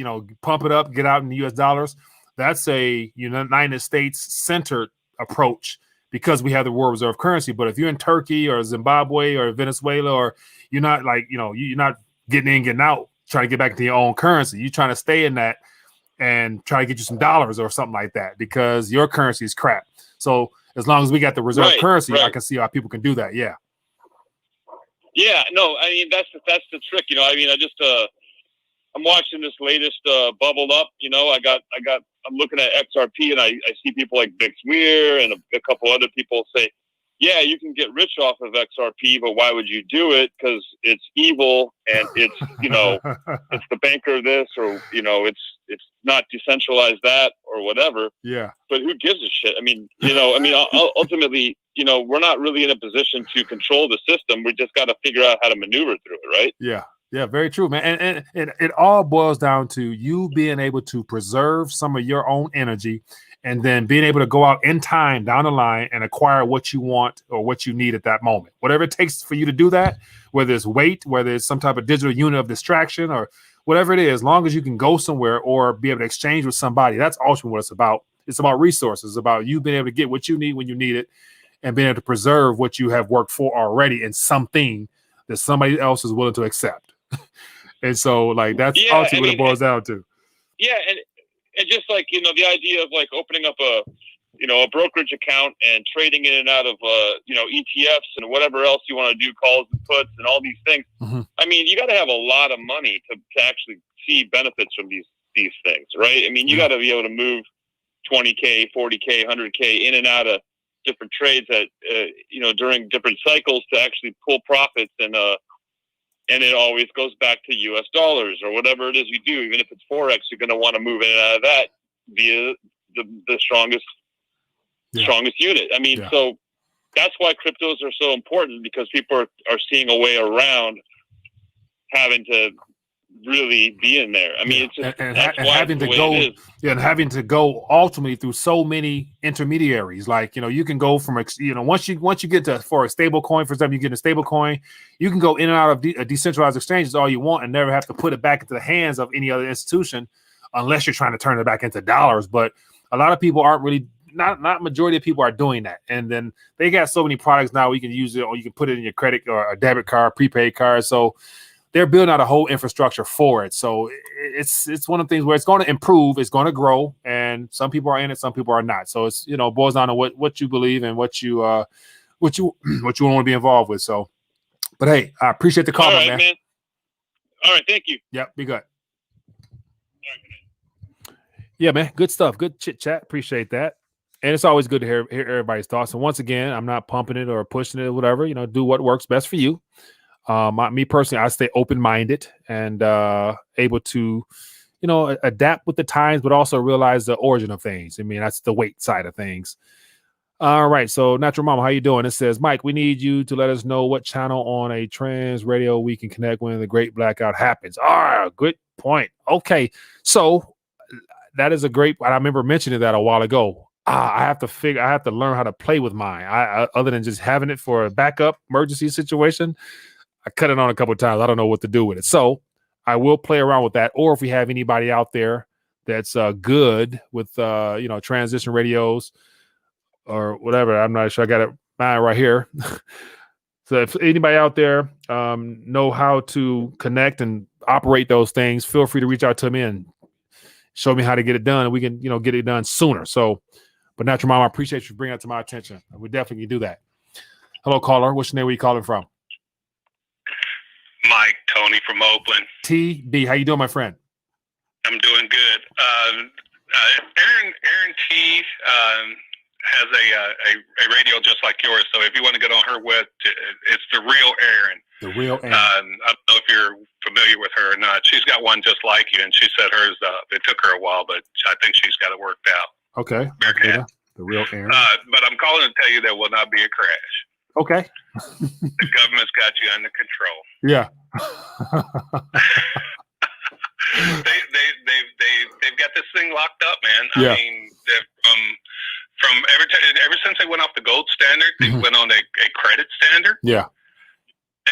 pump it up, get out in the US dollars. That's a United States centered approach because we have the world reserve currency. But if you're in Turkey or Zimbabwe or Venezuela, or you're not you're not getting in, getting out, trying to get back into your own currency. You're trying to stay in that and try to get you some dollars or something like that because your currency is crap. So as long as we got the reserve currency, I can see how people can do that. Yeah. Yeah, no, I mean, that's the trick. I mean, I'm watching this latest bubble up. I got I'm looking at XRP, and I see people like Bix Weir and a couple other people say, yeah, you can get rich off of XRP, but why would you do it? Because it's evil, and it's, it's the banker of this, or, it's not decentralized that, or whatever. Yeah. But who gives a shit? I mean, ultimately, we're not really in a position to control the system. We just got to figure out how to maneuver through it, right? Yeah. Yeah, very true, man. And it all boils down to you being able to preserve some of your own energy, and then being able to go out in time down the line and acquire what you want or what you need at that moment. Whatever it takes for you to do that, whether it's weight, whether it's some type of digital unit of distraction, or whatever it is, as long as you can go somewhere or be able to exchange with somebody, that's ultimately what it's about. It's about resources. It's about you being able to get what you need when you need it, and being able to preserve what you have worked for already in something that somebody else is willing to accept. And so, like, that's ultimately what it boils down to. Yeah, and just like, the idea of like opening up a brokerage account and trading in and out of ETFs and whatever else you want to do, calls and puts and all these things. Mm-hmm. I mean, you got to have a lot of money to actually see benefits from these things, right? I mean, you got to be able to move 20K, 40K, 100K in and out of different trades at during different cycles to actually pull profits, and it always goes back to US dollars or whatever it is you do. Even if it's Forex, you're going to want to move in and out of that via the strongest unit. I mean, so that's why cryptos are so important, because people are seeing a way around having to really be in there. I mean, it's just and having to go, and having to go ultimately through so many intermediaries. Like, you can go from, once you get to, for a stable coin, for example, you get a stable coin, you can go in and out of decentralized exchanges all you want and never have to put it back into the hands of any other institution, unless you're trying to turn it back into dollars. But a lot of people aren't really, not majority of people are doing that. And then they got so many products now, you can use it, or you can put it in your credit or a debit card, prepaid card. So they're building out a whole infrastructure for it. So it's one of the things where it's going to improve, it's going to grow, and some people are in it, some people are not. So it's, boils down to what you believe and what you want to be involved with. So, but hey, I appreciate the call, all right, man. All right, thank you. Yep, be good. Yeah, man, good stuff. Good chit chat. Appreciate that. And it's always good to hear everybody's thoughts. And once again, I'm not pumping it or pushing it or whatever. Do what works best for you. Me personally, I stay open-minded and able to, adapt with the times, but also realize the origin of things. I mean, that's the weight side of things. All right. So, Natural Mama, how you doing? It says, Mike, we need you to let us know what channel on a trans radio we can connect when the great blackout happens. Good point. Okay. So that is a great, I remember mentioning that a while ago. I have to learn how to play with mine. I other than just having it for a backup emergency situation. I cut it on a couple of times. I don't know what to do with it. So I will play around with that. Or if we have anybody out there that's good with, transition radios or whatever, I'm not sure. I got it mine right here. So if anybody out there know how to connect and operate those things, feel free to reach out to me and show me how to get it done. And we can, get it done sooner. So, but Natural Mom, I appreciate you bringing it to my attention. We definitely can do that. Hello, caller. What's your name? Where you calling from? Mike, Tony from Oakland. TB, how you doing, my friend? I'm doing good. Aaron T has a radio just like yours. So if you want to get on her with, it's the real Aaron. The real Aaron. I don't know if you're familiar with her or not. She's got one just like you, and she said hers. It took her a while, but I think she's got it worked out. Okay. The real Aaron. But I'm calling to tell you there will not be a crash. Okay. The government's got you under control. Yeah. They've got this thing locked up, man. Yeah. I mean, from ever since they went off the gold standard, they went on a credit standard. Yeah.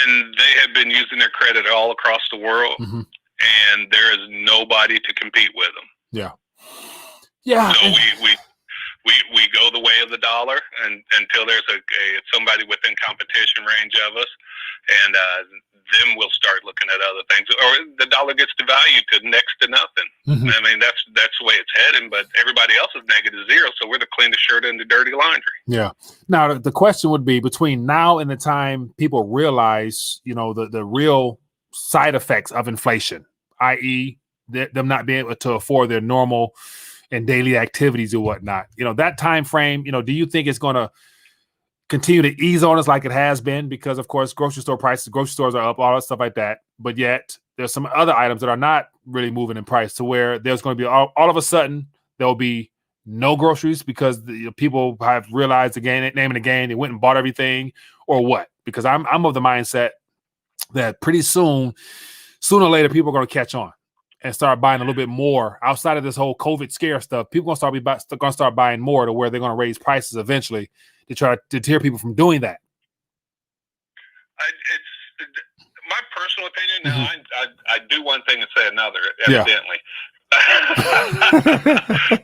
And they have been using their credit all across the world, and there is nobody to compete with them. Yeah. Yeah. So we go the way of the dollar, and until there's somebody within competition range of us, and then we'll start looking at other things, or the dollar gets devalued to next to nothing. I mean, that's the way it's heading. But everybody else is -0, so we're the cleanest shirt in the dirty laundry. Yeah. Now the question would be, between now and the time people realize, the real side effects of inflation, i.e., them not being able to afford their normal, and daily activities and whatnot. That time frame, do you think it's going to continue to ease on us like it has been? Because, of course, grocery stores are up, all that stuff like that. But yet there's some other items that are not really moving in price, to where there's going to be all of a sudden there'll be no groceries because people have realized name of the game. They went and bought everything, or what? Because I'm of the mindset that pretty sooner or later, people are going to catch on and start buying a little bit more outside of this whole COVID scare stuff. People are going to start buying more, to where they're going to raise prices eventually to try to deter people from doing that. It's my personal opinion. Now, I do one thing and say another, evidently.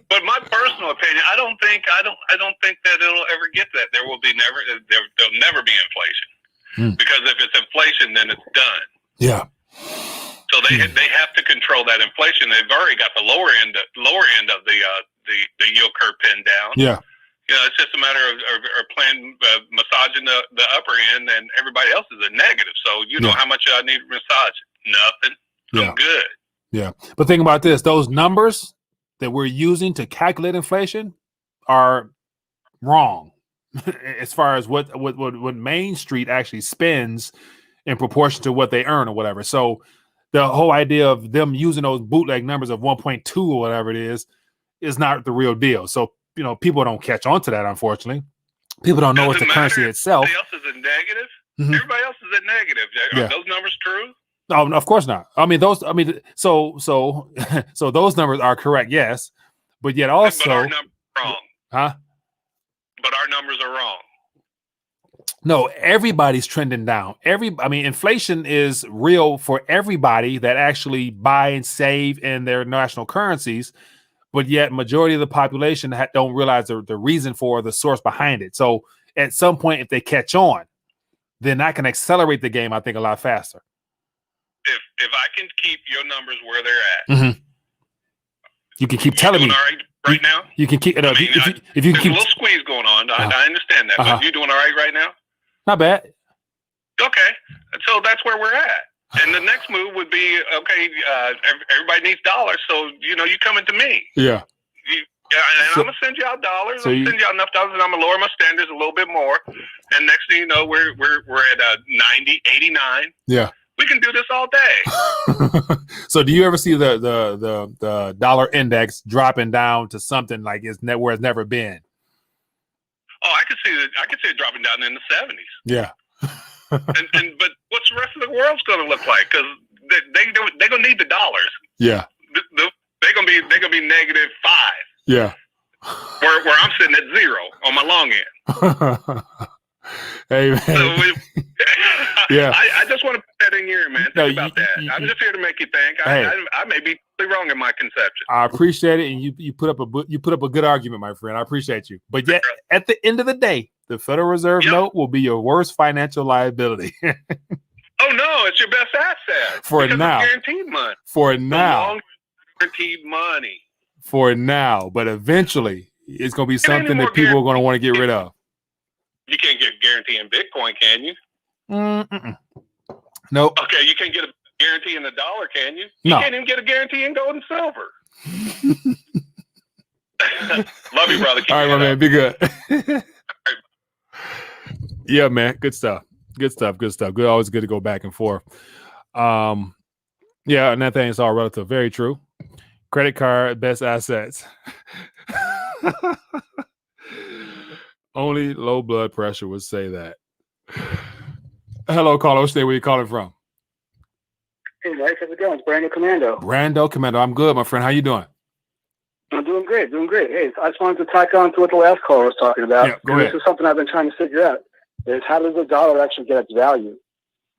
But my personal opinion, I don't think that it'll ever get that. There'll never be inflation, because if it's inflation, then it's done. Yeah. So they have to control that inflation. They've already got the lower end of the yield curve pinned down. Yeah. It's just a matter of playing massaging the upper end, and everybody else is a negative. So know how much I need to massage? Nothing. I'm good. Yeah. But think about this: those numbers that we're using to calculate inflation are wrong as far as what Main Street actually spends in proportion to what they earn or whatever. So the whole idea of them using those bootleg numbers of 1.2 or whatever it is not the real deal. So, people don't catch on to that, unfortunately. People don't know it's the currency itself. Everybody else is a negative. Everybody else is a negative. Are those numbers true? No, of course not. So those numbers are correct, yes. But yet also, but our numbers are wrong. Huh? But our numbers are wrong. No, everybody's trending down. Inflation is real for everybody that actually buy and save in their national currencies, but yet majority of the population don't realize the reason for the source behind it. So at some point, if they catch on, then that can accelerate the game, I think, a lot faster. If I can keep your numbers where they're at, you can keep telling me. All right right now? You can keep. If you can there's keep a little squeeze going on. I understand that, but you doing all right now? Not bad. Okay, so that's where we're at. And the next move would be, okay, everybody needs dollars, so you coming to me. Yeah. And I'm gonna send you out dollars. I'm gonna send you out enough dollars, and I'm gonna lower my standards a little bit more. And next thing you know, we're at 90, 89. Yeah. We can do this all day. So, do you ever see the dollar index dropping down to something like where it's never been? Oh, I could see it dropping down in the 70s. Yeah. But what's the rest of the world's going to look like? Because they're going to need the dollars. Yeah. They're going to be -5. Yeah. Where I'm sitting at 0 on my long end. Hey, man. So yeah. I just want to put that in here, man. Think about that. I'm just here to make you think. I may be totally wrong in my conception. I appreciate it, and you put up a good argument, my friend. I appreciate you. But yet, at the end of the day, the Federal Reserve note will be your worst financial liability. Oh no, it's your best asset. For now. It's guaranteed money. For now. Guaranteed money. For now, but eventually, it's going to be something that people are going to want to get rid of. You can't get a guarantee in Bitcoin, can you? Nope. Okay, you can't get a guarantee in the dollar, can you? No. You can't even get a guarantee in gold and silver. Love you, brother. Keep all right, my man. up. Be good. Yeah, man. Good stuff. Good. Always good to go back and forth. Yeah, and that thing is all relative. Very true. Credit card, best assets. Only low blood pressure would say that. Hello, caller. Where you calling from? Hey, Mike. How's it going? It's Brando Commando. I'm good, my friend. How you doing? I'm doing great. Hey, I just wanted to tack on to what the last caller was talking about. Yeah, go ahead. This is something I've been trying to figure out, is how does the dollar actually get its value?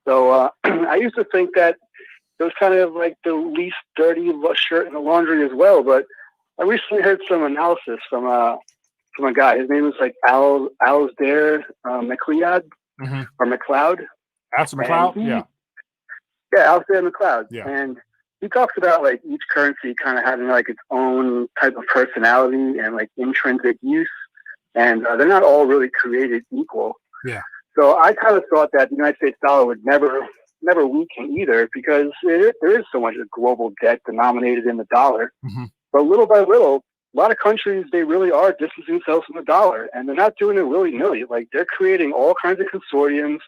So I used to think that it was kind of like the least dirty shirt in the laundry as well, but I recently heard some analysis from a guy. His name is like Alasdair McLeod or McLeod. Alistair McLeod? Yeah. Yeah, Alasdair McLeod. Yeah. And he talks about like each currency kind of having like its own type of personality and like intrinsic use, and they're not all really created equal. Yeah. So I kind of thought that the United States dollar would never weaken either, because there is so much global debt denominated in the dollar. Mm-hmm. But little by little, a lot of countries, they really are distancing themselves from the dollar, and they're not doing it willy-nilly. Like, they're creating all kinds of consortiums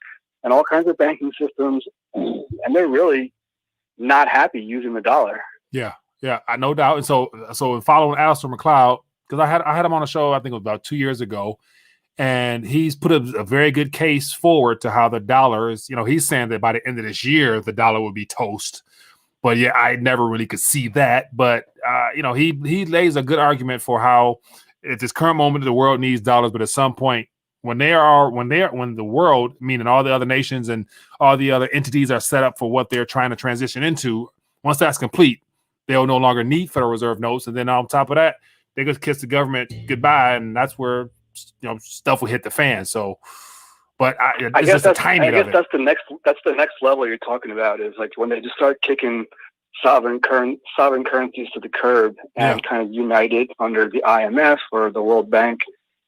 and all kinds of banking systems, and they're really not happy using the dollar. Yeah, I no doubt. And so following Alistair McLeod, because I had him on a show, I think it was about 2 years ago, and he's put a very good case forward to how the dollar is. He's saying that by the end of this year, the dollar will be toast. But yeah, I never really could see that. But he lays a good argument for how at this current moment the world needs dollars, but at some point when the world, meaning all the other nations and all the other entities, are set up for what they're trying to transition into, once that's complete, they'll no longer need Federal Reserve notes. And then on top of that, they just kiss the government goodbye, and that's where stuff will hit the fan. So. But I guess that's the next level you're talking about, is like when they just start kicking sovereign currencies to the curb and kind of united under the IMF or the World Bank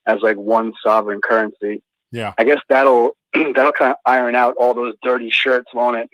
as like one sovereign currency. Yeah, I guess that'll kind of iron out all those dirty shirts, won't it?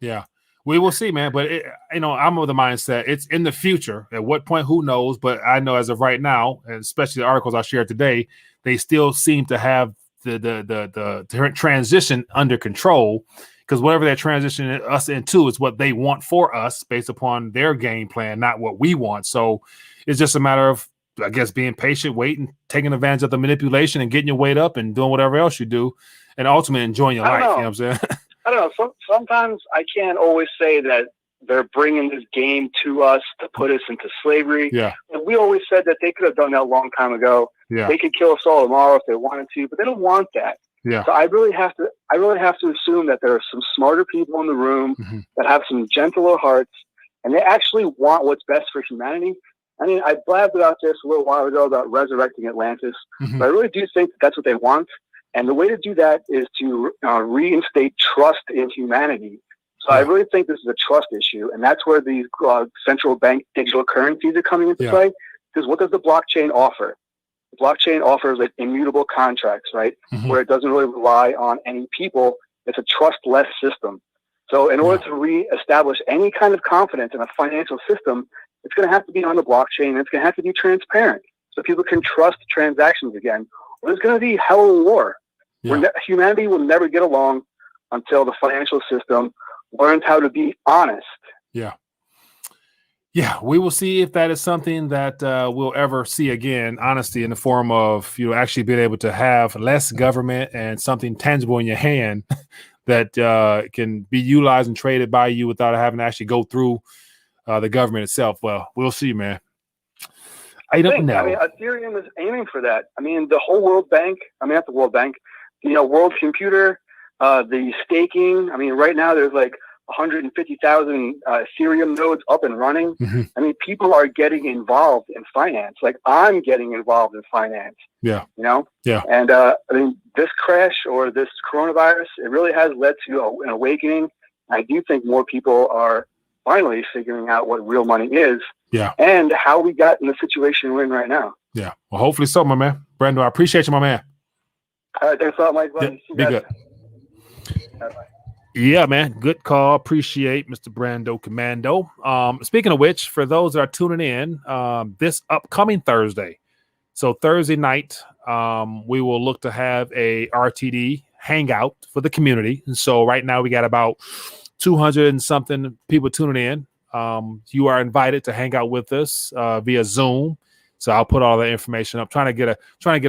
Yeah, we will see, man. But I'm of the mindset it's in the future. At what point, who knows? But I know as of right now, and especially the articles I shared today, they still seem to have the transition under control, because whatever they're transitioning us into is what they want for us based upon their game plan, not what we want. So it's just a matter of, I guess, being patient, waiting, taking advantage of the manipulation and getting your weight up and doing whatever else you do, and ultimately enjoying your life. You know what I'm saying? I don't know. Sometimes I can't always say that they're bringing this game to us to put us into slavery. Yeah. And we always said that they could have done that a long time ago. Yeah. They could kill us all tomorrow if they wanted to, but they don't want that. Yeah. So I really have to assume that there are some smarter people in the room that have some gentler hearts, and they actually want what's best for humanity. I mean, I blabbed about this a little while ago about resurrecting Atlantis, but I really do think that's what they want. And the way to do that is to reinstate trust in humanity. So I really think this is a trust issue, and that's where these central bank digital currencies are coming into play. Because what does the blockchain offer? The blockchain offers like immutable contracts, right? Where it doesn't really rely on any people. It's a trustless system. So in order to reestablish any kind of confidence in a financial system, it's going to have to be on the blockchain, and it's going to have to be transparent so people can trust transactions again. Or there's going to be hell of a war. Humanity will never get along until the financial system learns how to be honest. Yeah, we will see if that is something that we'll ever see again. Honesty in the form of actually being able to have less government and something tangible in your hand that can be utilized and traded by you without having to actually go through the government itself. Well, we'll see, man. I don't know. I mean, Ethereum is aiming for that. I mean, the whole World Bank. I mean, not the World Bank. World Computer, the staking. I mean, right now there's like 150,000 Ethereum nodes up and running. I mean, people are getting involved in finance. Like, I'm getting involved in finance. Yeah. Yeah. And I mean, this crash or this coronavirus, it really has led to an awakening. I do think more people are finally figuring out what real money is. Yeah. And how we got in the situation we're in right now. Yeah. Well, hopefully so, my man. Brando, I appreciate you, my man. All right. Thanks a lot, Mike. Yeah, be good. Bye. Yeah, man. Good call. Appreciate Mr. Brando Commando. Speaking of which, for those that are tuning in, this upcoming Thursday, so Thursday night, we will look to have a RTD hangout for the community. And so right now we got about 200 and something people tuning in. You are invited to hang out with us via Zoom. So I'll put all the information up, trying to get at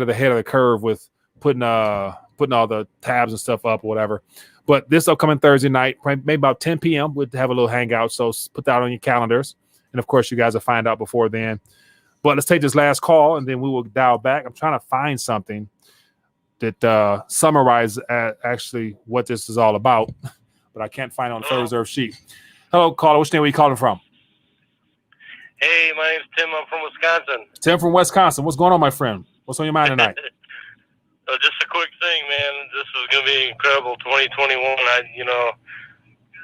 the head of the curve with putting all the tabs and stuff up or whatever. But this upcoming Thursday night, maybe about 10 p.m., we'll have a little hangout. So put that on your calendars. And, of course, you guys will find out before then. But let's take this last call, and then we will dial back. I'm trying to find something that summarizes actually what this is all about. But I can't find it on the Federal Reserve sheet. Hello, caller. Which name are you calling from? Hey, my name's Tim. I'm from Wisconsin. Tim from Wisconsin. What's going on, my friend? What's on your mind tonight? Just a quick thing, man. This is going to be incredible. 2021.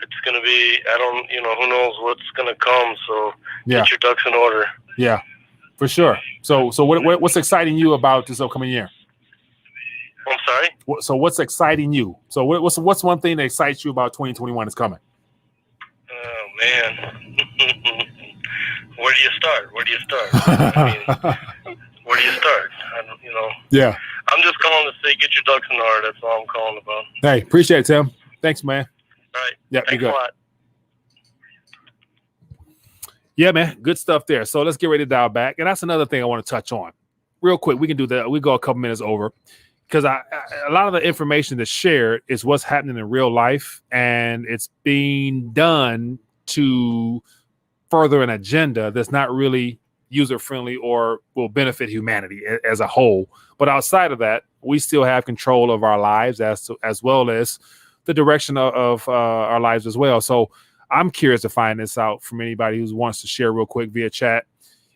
It's going to be. Who knows what's going to come. So get your ducks in order. Yeah, for sure. So what's exciting you about this upcoming year? I'm sorry. So what's exciting you? So what's one thing that excites you about 2021 is coming? Oh man. where do you start? I mean, where do you start? Yeah. I'm just calling to say get your ducks in order. That's all I'm calling about. Hey, appreciate it, Tim. Thanks, man. All right. Yeah, thanks a lot. Yeah, man. Good stuff there. So let's get ready to dial back. And that's another thing I want to touch on. Real quick, we can do that. We go a couple minutes over. Because a lot of the information that's shared is what's happening in real life, and it's being done to further an agenda that's not really user-friendly or will benefit humanity as a whole. But outside of that, we still have control of our lives as well as the direction of our lives as well. So I'm curious to find this out from anybody who wants to share real quick via chat.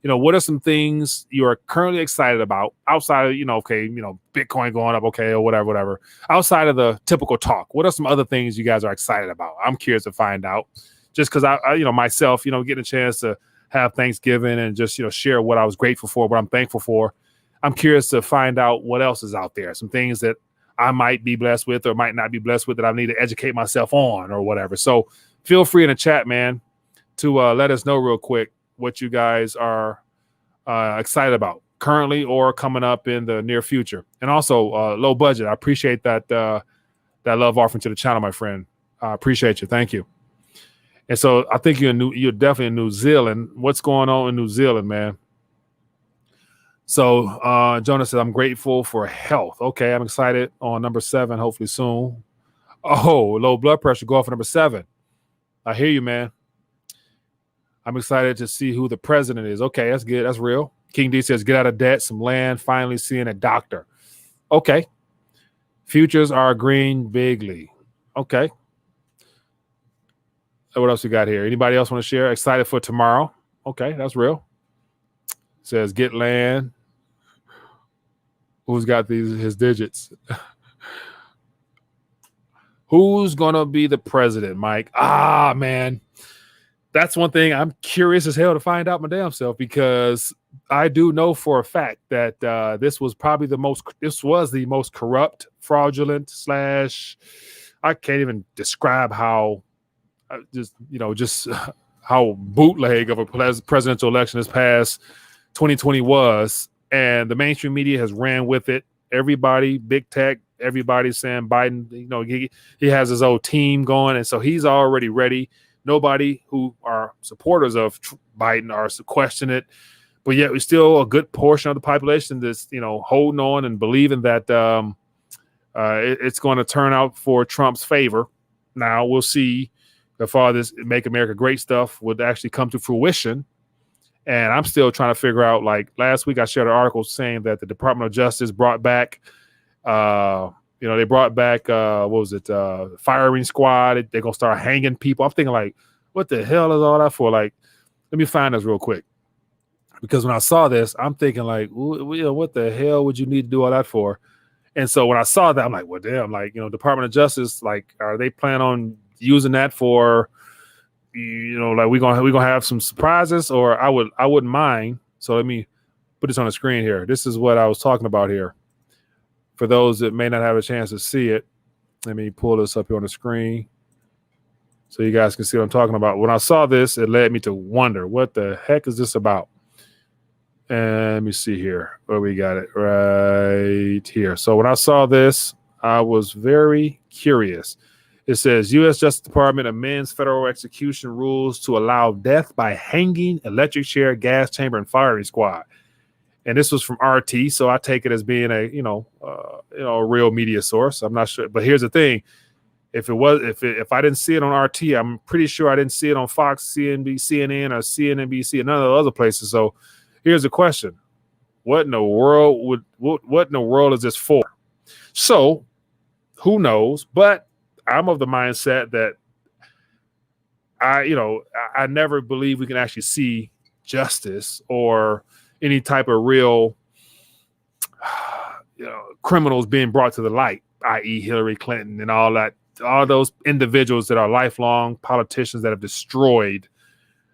What are some things you are currently excited about outside of, Bitcoin going up, okay, or whatever, outside of the typical talk? What are some other things you guys are excited about? I'm curious to find out, just because I myself, getting a chance to have Thanksgiving and just, share what I was grateful for, what I'm thankful for. I'm curious to find out what else is out there, some things that I might be blessed with or might not be blessed with that I need to educate myself on or whatever. So feel free in the chat, man, to let us know real quick what you guys are excited about currently or coming up in the near future. And also low budget. I appreciate that love offering to the channel, my friend. I appreciate you. Thank you. And so I think you're definitely in New Zealand. What's going on in New Zealand, man? So Jonah says, I'm grateful for health. Okay, I'm excited on number 7, hopefully soon. Oh, low blood pressure, go off for number 7. I hear you, man. I'm excited to see who the president is. Okay, that's good. That's real. King D says, get out of debt, some land, finally seeing a doctor. Okay. Futures are green bigly. Okay. What else we got here? Anybody else want to share? Excited for tomorrow. Okay, that's real. Says, get land. Who's got his digits? Who's going to be the president, Mike? Ah, man. That's one thing I'm curious as hell to find out my damn self, because I do know for a fact that this was the most corrupt, fraudulent / I can't even describe how just how bootleg of a presidential election this past 2020 was. And the mainstream media has ran with it. Everybody, big tech, everybody's saying Biden, he has his own team going. And so he's already ready. Nobody who are supporters of Biden are questioning it, but yet we're still a good portion of the population that's holding on and believing that it's going to turn out for Trump's favor. Now we'll see if all this "Make America Great" stuff would actually come to fruition. And I'm still trying to figure out. Like last week, I shared an article saying that the Department of Justice brought back. They brought back, firing squad. They're going to start hanging people. I'm thinking, like, what the hell is all that for? Like, let me find this real quick. Because when I saw this, I'm thinking, like, what the hell would you need to do all that for? And so when I saw that, I'm like, well, damn, like, Department of Justice, like, are they planning on using that for, like we're gonna have some surprises? Or I wouldn't mind. So let me put this on the screen here. This is what I was talking about here. For those that may not have a chance to see it, let me pull this up here on the screen so you guys can see what I'm talking about. When I saw this, it led me to wonder, what the heck is this about? And let me see here where we got it right here. So when I saw this, I was very curious. It says U.S. Justice Department amends federal execution rules to allow death by hanging, electric chair, gas chamber, and firing squad. And this was from RT, so I take it as being a a real media source. I'm not sure, but here's the thing: if I didn't see it on RT, I'm pretty sure I didn't see it on Fox, CNN, or CNBC, and none of the other places. So here's the question: what in the world is this for? So who knows? But I'm of the mindset that I never believe we can actually see justice or any type of real, criminals being brought to the light, i.e. Hillary Clinton and all those individuals that are lifelong politicians that have destroyed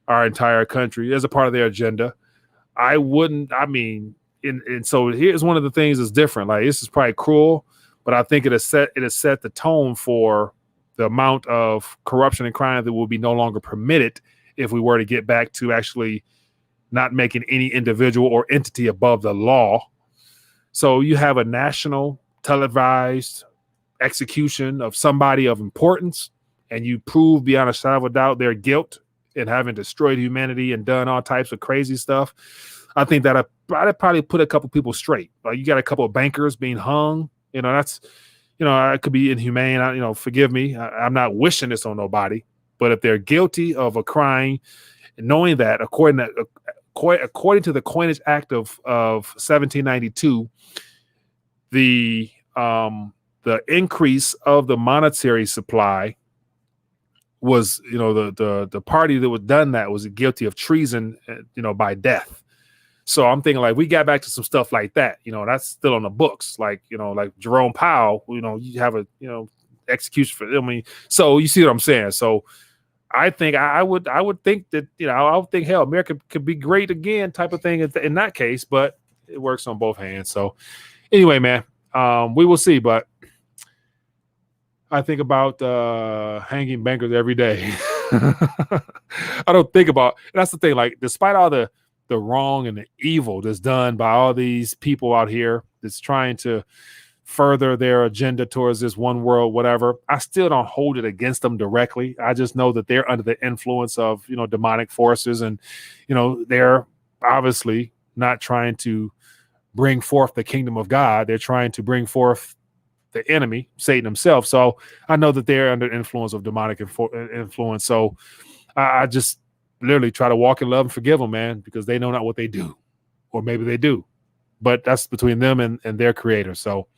our entire country as a part of their agenda. So here's one of the things that's different. Like, this is probably cruel, but I think it has set the tone for the amount of corruption and crime that will be no longer permitted if we were to get back to actually not making any individual or entity above the law. So you have a national televised execution of somebody of importance, and you prove beyond a shadow of a doubt their guilt in having destroyed humanity and done all types of crazy stuff. I think that I'd probably put a couple people straight. Like, you got a couple of bankers being hung. That's, it could be inhumane. Forgive me. I'm not wishing this on nobody. But if they're guilty of a crime, knowing that according to the Coinage Act of 1792, the increase of the monetary supply was, the party that was done that was guilty of treason, by death. So I'm thinking, like, we got back to some stuff like that, that's still on the books. Like, like Jerome Powell, you have a, execution for, so you see what I'm saying? So I think I would think that, I would think, hell, America could be great again type of thing in that case, but it works on both hands. So anyway, man, we will see, but I think about hanging bankers every day. I don't think about, that's the thing, like, despite all the wrong and the evil that's done by all these people out here that's trying to further their agenda towards this one world, whatever, I still don't hold it against them directly. I just know that they're under the influence of, demonic forces, and, they're obviously not trying to bring forth the kingdom of God. They're trying to bring forth the enemy, Satan himself. So I know that they're under influence of demonic influence. So I just literally try to walk in love and forgive them, man, because they know not what they do, or maybe they do, but that's between them and their creator. So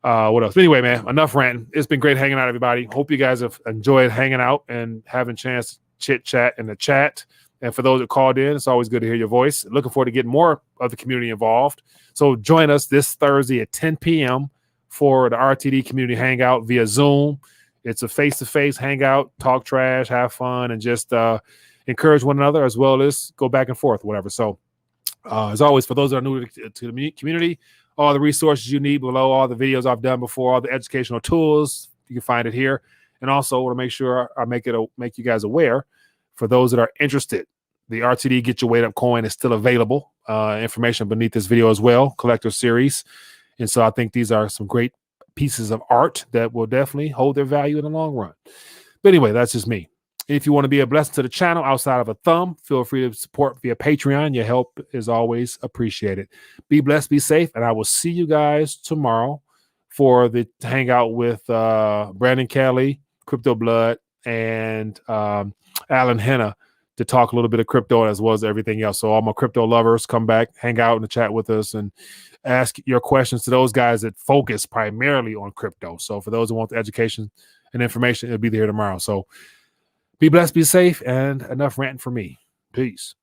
what else? Anyway, man, enough ranting. It's been great hanging out, everybody. Hope you guys have enjoyed hanging out and having a chance to chit chat in the chat. And for those that called in, it's always good to hear your voice. Looking forward to getting more of the community involved. So join us this Thursday at 10 p.m. for the RTD community hangout via Zoom. It's a face-to-face hangout, talk trash, have fun, and just encourage one another, as well as go back and forth, whatever. So as always, for those that are new to the community, all the resources you need below, all the videos I've done before, all the educational tools, you can find it here. And also want to make sure I make you guys aware, for those that are interested, the RTD Get Your Weight Up coin is still available. Information beneath this video as well, collector series. And so I think these are some great pieces of art that will definitely hold their value in the long run. But anyway, that's just me. If you want to be a blessing to the channel outside of a thumb, feel free to support via Patreon. Your help is always appreciated. Be blessed, be safe, and I will see you guys tomorrow for the hangout with Brandon Kelly, Crypto Blood, and Alan Henna to talk a little bit of crypto as well as everything else. So all my crypto lovers, come back, hang out in the chat with us, and ask your questions to those guys that focus primarily on crypto. So for those who want the education and information, it'll be there tomorrow. So be blessed, be safe, and enough ranting for me. Peace.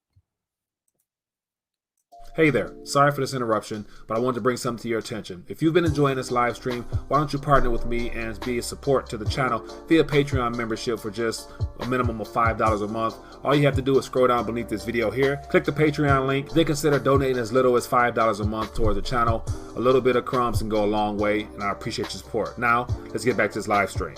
Hey there, sorry for this interruption, but I wanted to bring something to your attention. If you've been enjoying this live stream, why don't you partner with me and be a support to the channel via Patreon membership for just a minimum of $5 a month. All you have to do is scroll down beneath this video here, click the Patreon link, then consider donating as little as $5 a month toward the channel. A little bit of crumbs can go a long way, and I appreciate your support. Now, let's get back to this live stream.